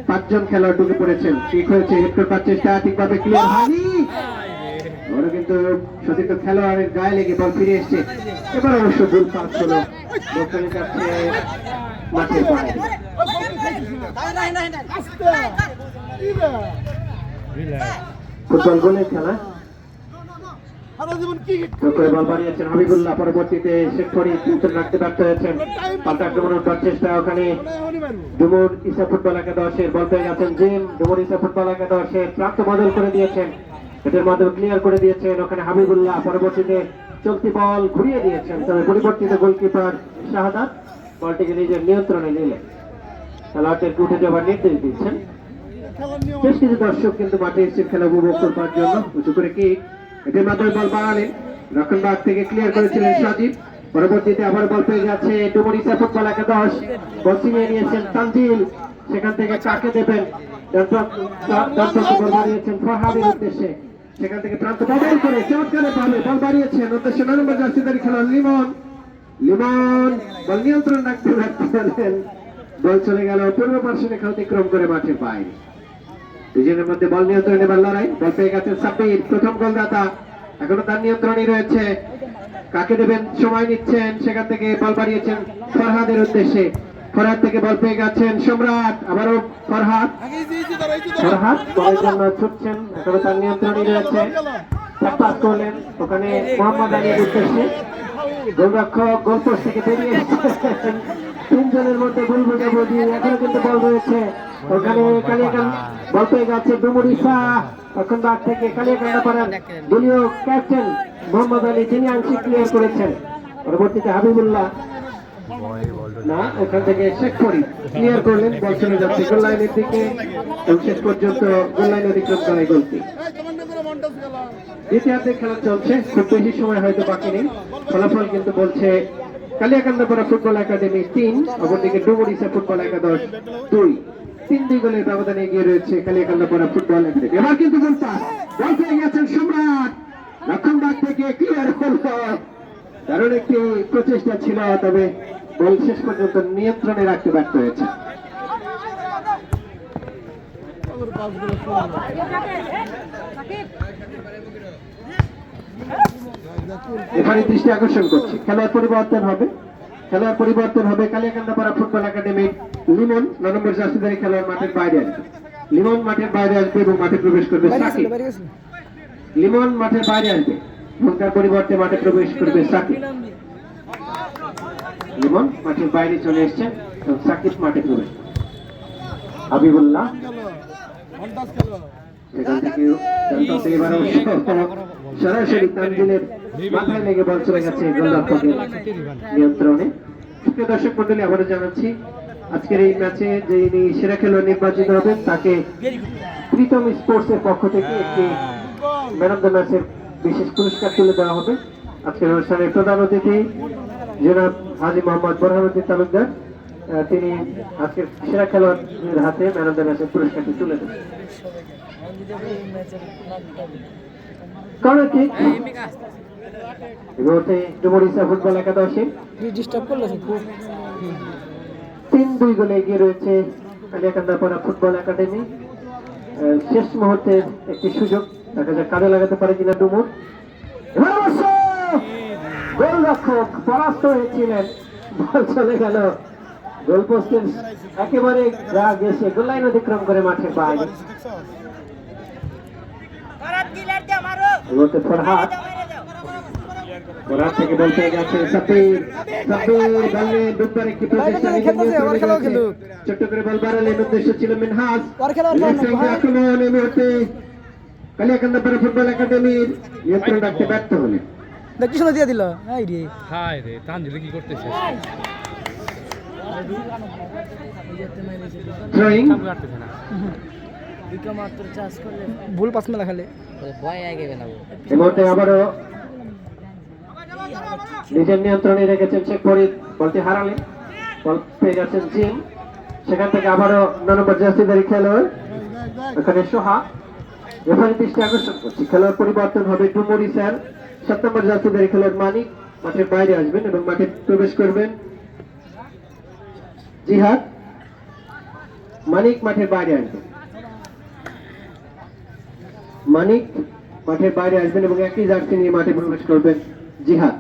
5 জন খেলোয়াড় ঢুকে পড়েছেন। ঠিক হয়েছে, হেড করবার চেষ্টা ঠিকভাবে ক্লিয়ার হয়নি, বড় কিন্তু সতীর্থ খেলোয়াড়ের গায়ে লেগে বল ফিরে এসছে। এবার অবশ্য ভুল পাস হলো, বক্সের কাছে মাঠের বাইরে। ফুটবল গোলের খেলা বল বাড়িয়েছেন হাবিবুল্লাহ, পরবর্তীতে শেখ ফরিদ নিয়ন্ত্রণ রাখতে ব্যর্থ হয়েছেন। পাল্টা আক্রমণের চেষ্টা, ওখানে ডুমুর ইসা ফুটবল একাদশের বল পেয়ে গেছেন জিম। ডুমুর ইসা ফুটবল একাদশের প্রান্ত বদল করে দিয়েছেন, এটার মাধ্যমে ক্লিয়ার করে দিয়েছেন ওখানে হাবিবুল্লাহ। পরবর্তীতে চলতি বল ঘুরিয়ে দিয়েছেন, তবে পরিবর্তিত গোলকিপার শাহাদাত বলটিকে নিজের নিয়ন্ত্রণে নিলেন, খেলোয়াড়দেরকে উঠে যাওয়ার নির্দেশ দিচ্ছেন। বেশ কিছু দর্শক কিন্তু মাঠে এসেছেন খেলা উপভোগ করবার জন্য। উঁচু করে কি এটার মাধ্যমে বল বাড়ালেন, রক্ষণভাগ থেকে ক্লিয়ার করেছিলেন সজীব। পরবর্তীতে আবার বল পেয়ে যাচ্ছে ডুমরিসা ফুটবল একাদশ, বল ছিনিয়ে নিয়েছেন তানজিল, সেখান থেকে কাকে দেবেন, বল বাড়িয়েছেন ফরহাদের উদ্দেশ্যে, সেখান থেকে প্রান্ত বদল করে চমৎকারে পাবে বল বাড়িয়েছেন উদ্দেশ্যে 9 নম্বর জার্সিধারী খেলোয়াড় লিমন। লিমন বল নিয়ন্ত্রণ রাখতে ব্যর্থ হলেন, বল চলে গেল পূর্ব পার্শ্বনিক অতিক্রম করে মাঠের বাইরে। দুজনের মধ্যে বল নিয়ন্ত্রণ নেবার লড়াই, বল পেয়ে গেছেন সাব্বির, প্রথম গোলদাতা, এখনো তার নিয়ন্ত্রণই রয়েছে, কাকে দেবেন সময় নিচ্ছেন, সেখান থেকে বল বাড়িয়েছেন ফরহাদের উদ্দেশ্যে, ফরহাদ থেকে বল পেয়ে গেছেন সম্রাট, আবারও ফরহাদ বলের জন্য ছুটছেন, এখনো তার নিয়ন্ত্রণই রয়েছে, পাস করলেন ওখানে মোহাম্মদ আলীর উদ্দেশ্যে, গোলরক্ষক গোলপোস্ট থেকে বেরিয়ে এসেছেন। তিনজনের মধ্যে গোল বোঝাবুঝি, এখনো কিন্তু বল রয়েছে ওখানে। কালিয়াকান্দা বল পেয়ে গেছে ডুমুর ইসা, এখন বাগ থেকে কালিয়াকান্দা পাড়ার দলীয় ক্যাপ্টেন মোহাম্মদ আলী, তিনি আংশিক ক্লিয়ার করেছেন। পরবর্তীতে হাবিবুল্লাহ না, এখান থেকে শেখ ফরিদ ক্লিয়ার করলেন, বল চলে যাচ্ছে গোল লাইনের দিকে এবং শেষ পর্যন্ত গোল লাইন অতিক্রম করে গোলটি। দ্বিতীয়ার্ধের খেলা চলছে, খুব বেশি সময় হয়তো বাকি নেই। ফলাফল কিন্তু বলছে কালিয়াকান্দাপাড়া ফুটবল একাডেমি 3, অপরদিকে ডুমুরিসা ফুটবল একাদশ 2। 3-2 গোলের ব্যবধানে এগিয়ে রয়েছে কালিয়াকান্দাপাড়া ফুটবল একাডেমি। এবার কিন্তু গোল পাস, বল পেয়ে গেছেন সম্রাট, রক্ষণভাগ থেকে ক্লিয়ার হল। কারণ একটি প্রচেষ্টা ছিল, তবে বল শেষ পর্যন্ত নিয়ন্ত্রণে রাখতে ব্যর্থ হয়েছে। এখানে দৃষ্টি আকর্ষণ করছি, খেলার পরিবর্তন হবে। খেলার পরিবর্তন হবে কালিয়াকান্দাপাড়া ফুটবল একাডেমির লিমন 9 নম্বর জার্সিধারী খেলোয়াড় মাঠের বাইরে আসবে। লিমন মাঠের বাইরে আসবে এবং মাঠে প্রবেশ করবে সাকিব। লিমন মাঠের বাইরে আসবে এবং তার পরিবর্তে মাঠে প্রবেশ করবে সাকিব। লিমন মাঠের বাইরে চলে এসছেন এবং সাকিব মাঠে প্রবেশ। হাবিবুল্লাহ সেখান থেকে এবারও সরাসরি তানজিলের মাথায় লেগে বল চলে গেছে গোলরক্ষকের নিয়ন্ত্রণে। প্রিয় দর্শক মন্ডলী, আবারও জানাচ্ছি আজকের এই ম্যাচে যিনি সেরা খেলোয়াড় নির্বাচিত হবেন তাকে প্রীতম স্পোর্টসের পক্ষ থেকে একটি ম্যান অফ দ্য ম্যাচের বিশেষ পুরস্কার তুলে দেওয়া হবে। আজকের অনুষ্ঠানের প্রধান অতিথি জনাব হাজী মোহাম্মদ বোরহানুদ্দিন তালুকদার, তিনি আজকের সেরা খেলোয়াড়ের হাতে ম্যান অফ দ্য ম্যাচের পুরস্কারটি তুলে দেবেন। ডুমুরিসা ফুটবল একাদশে 3-2 গোলে এগিয়ে রয়েছে কালিয়াকান্দাপাড়া ফুটবল একাডেমি। শেষ মুহূর্তের একটি সুযোগ, দেখা যাক কাজে লাগাতে পারে কিনা ডুমুর। গোলরক্ষক পরাস্ত হয়েছিলেন, বল চলে গেল গোলপোস্টের একেবারে রাগ এসে গোল লাইন অতিক্রম করে মাঠের বাইরে। ফরহাদ থেকে বল পেয়ে গেছে সাব্বির, বলে ডুববার একটি প্রচেষ্টা, ছোট্ট করে বল বাড়ালেন, উদ্দেশ্য ছিল মিনহাজ। আক্রমণ এই মুহূর্তে কালিয়াকান্দাপাড়া ফুটবল একাডেমির নিয়ন্ত্রণ রাখতে ব্যর্থ হলেন। দেখি শোনা দিয়ে দিল, হাই রে তানজিল কি করতেছে? থ্রোয়িং ভুল পাস মেলা খেলে এই মুহূর্তে আবারও নিজের নিয়ন্ত্রণে রেখেছেন শেখ ফরিদ, বলটি হারালেন, বল পেয়ে গেছেন জিম। সেখান থেকে আবারও 9 নম্বর জার্সিধারী খেলোয়াড় এখানে সোহা। রেফারি দৃষ্টি আকর্ষণ করছি, খেলোয়াড় পরিবর্তন হবে। ডুমুরিসার 7 নম্বর জার্সিধারী খেলোয়াড় মানিক মাঠের বাইরে আসবেন এবং মাঠে প্রবেশ করবেন জিহাদ। মানিক মাঠের বাইরে আসবেন, মানিক মাঠের বাইরে আসবেন এবং একই জার্সি নিয়ে মাঠে প্রবেশ করবেন জিহাদ।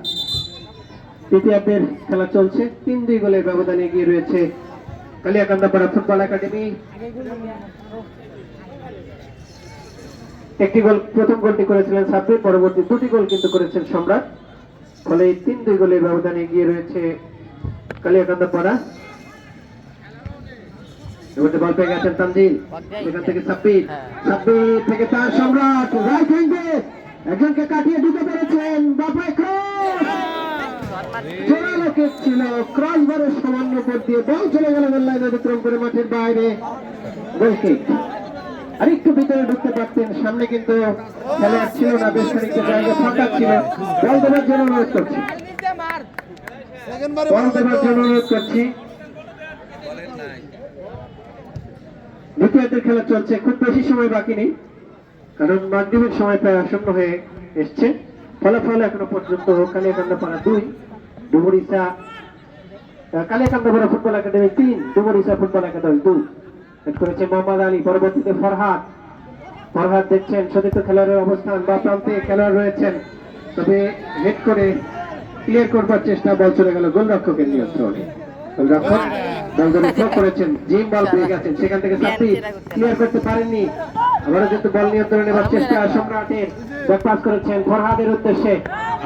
তৃতীয়ার্ধের খেলা চলছে, 3-2 গোলের ব্যবধানে এগিয়ে রয়েছে কালিয়াকান্দাপাড়া ফুটবল একাডেমি। একটি গোল, প্রথম গোলটি করেছিলেন সাব্বির, পরবর্তী 2টি গোল কিন্তু করেছেন সম্রাট। ফলে এই 3-2 গোলের ব্যবধানে এগিয়ে রয়েছে কালিয়াকান্দাপাড়া। এবারে বল পেয়ে গেছেন তানজিল, সেখান থেকে সাব্বির থেকে তার সম্রাট রাইট হ্যান্ডে একজনকে কাটিয়ে ঢুকে পেরেছেন। বাপায় ক্রস, জোরালো কিক ছিল, ক্রস বারের সামান্য উপর দিয়ে বল চলে গেল গোল লাইন অতিক্রম করে মাঠের বাইরে। গোল কিক, আরেকটু ভিতরে ঢুকতে পারতেন, সামনে কিন্তু খেলোয়াড় ছিল না, বেশ খানিকটা জায়গা ফাঁকা ছিল। বল দেওয়ার জন্য অনুরোধ করছি, বল দেওয়ার জন্য অনুরোধ করছি। দ্বিতীয়ার্ধের খেলা চলছে, খুব বেশি সময় বাকি নেই, কারণ মাগরিবের সময় প্রায় আসন্ন হয়ে এসছে। ফলাফল এখনো পর্যন্ত Kaliyakandapara 2, Dumurisa Kaliyakandapara football academy 3, Dumurisa football academy 2। Head করেছে মোহাম্মদ আলী, পরবর্তীতে ফরহাদ দেখছেন সতীর্থ খেলোয়াড়ের অবস্থান, বা প্রান্তে খেলোয়াড় রয়েছেন, তবে হেড করে ক্লিয়ার করবার চেষ্টা, বল চলে গেল গোলরক্ষকের নিয়ন্ত্রণে। গোলরক্ষক বল ধরে থ্রো করেছেন, জিম বল পেয়ে গেছেন, সেখান থেকে সাব্বির ক্লিয়ার করতে পারেননি। আবারও কিন্তু বল নিয়ন্ত্রণে নেবার চেষ্টা সম্রাটের, ব্যাক পাস করেছেন ফরহাদের উদ্দেশ্যে,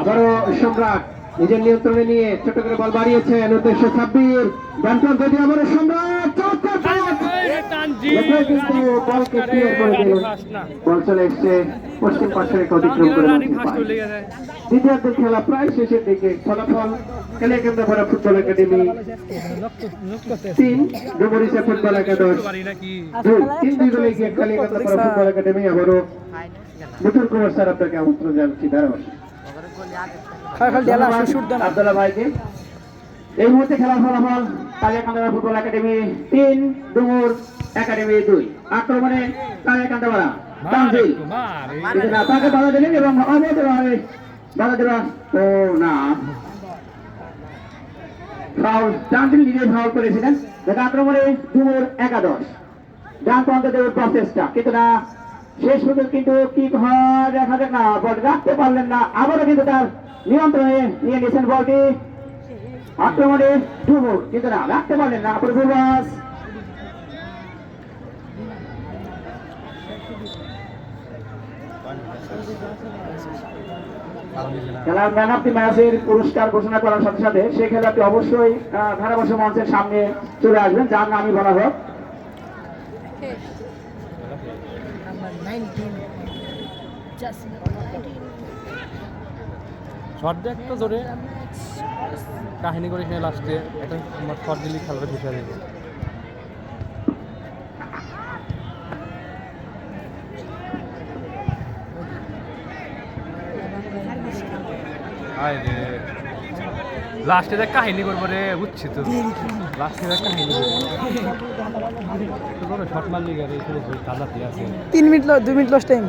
আবারও সম্রাট নিজের নিয়ন্ত্রণে নিয়ে ছোট করে বল বাড়িয়েছেন উদ্দেশ্য সাব্বির ব্যান্টন যদি আমার সম্রাট চমৎকার পাস! লেখায় কিন্তু বলকে ক্লিয়ার করে দিলেন। বল চলে এসছে পশ্চিম পাশের অতিক্রম করে দ্বিতীয়ার্ধের খেলা প্রায় শেষের দিকে। ফলাফল কালিয়াকান্দা পাড়া ফুটবল একাডেমি 3, ডুমুরিচা ফুটবল একাদশ 2। 3 দলে গিয়ে কালিয়াকান্দা পাড়া ফুটবল একাডেমি আবারও নতুন কুমার স্যার আপনাকে আমন্ত্রণ জানাচ্ছি ধারাবাহিক আব্দুল্লাহ ভাইকে। এই মুহূর্তে খেলার ফলাফল কালিয়াকান্দা ফুটবল একাডেমি 3, ডুমুর একাডেমি 2। আক্রমণে কালিয়াকান্দা পাড়া তানজিল তাকে বাধা দিলেন এবং অবৈধভাবে বাধা দেওয়া ও না ফাউল তানজিল নিজে ফাউল করেছিলেন। দেখা আক্রমণে ডুমুর একাদশ ডান প্রান্তে দেওয়ার প্রচেষ্টা কিন্তু না শেষ পর্যন্ত কিন্তু কি হয় দেখা যাক না বল রাখতে পারলেন না। আবারও কিন্তু তার নিয়ন্ত্রণে নিয়ে নিয়েছেন বলটি। আক্রমণে ডুমুর কিন্তু না রাখতে পারলেন না। পূর্বাস খেলার ম্যান অফ দি ম্যাচের পুরস্কার ঘোষণা করার সাথে সাথে সেই খেলাটি অবশ্যই ধারাভাষ্য মঞ্চের সামনে চলে আসবেন যার নামই বলা হোক। শর্ট একটা ধরে কাহিনী করে এখানে লাস্টে একটা শর্ট দিলি খেলাটা ঢুকে দেবে। লাস্টে দেখ কাহিনী করবো রে বুঝছি তো লাস্টে দেখ কাহিনী করবো শর্ট মারলি গেলে কাদাতে আছে 3 minute 2 minute loss time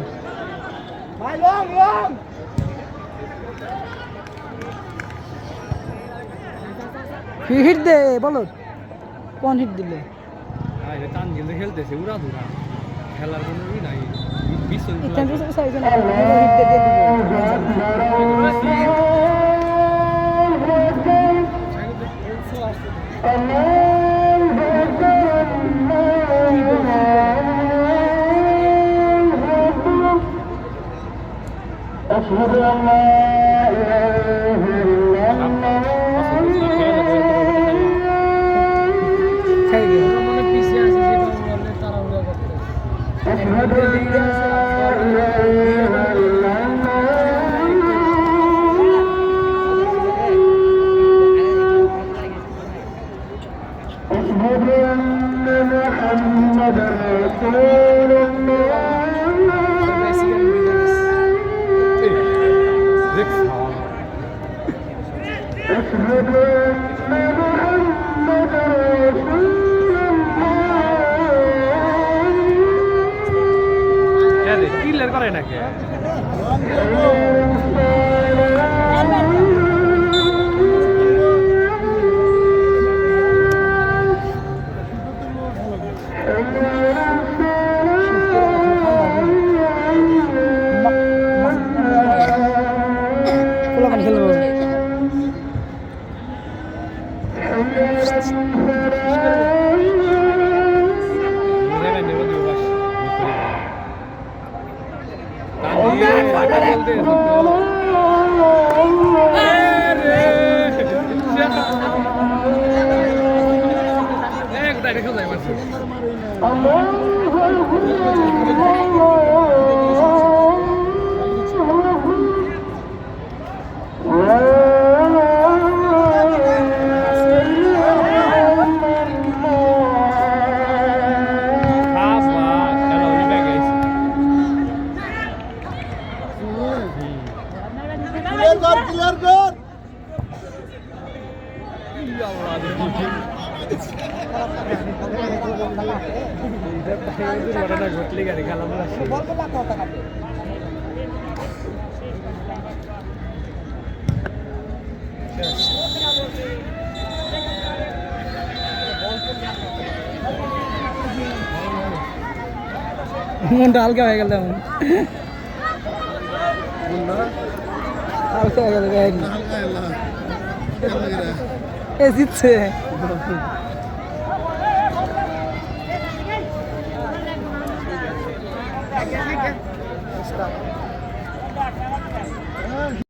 hit দে বলো কোন হিট দিলে টান গেলে খেলতেছে উড়া ধুরা খেলার কোনো ই নাই বিশ্ব ক্লিয়ার করে নাকি ঘটলে গাড়ি খেলা মনটা হালকা হয়ে গেল তেমন হালকা হয়ে গেল এ জিতছে Stop.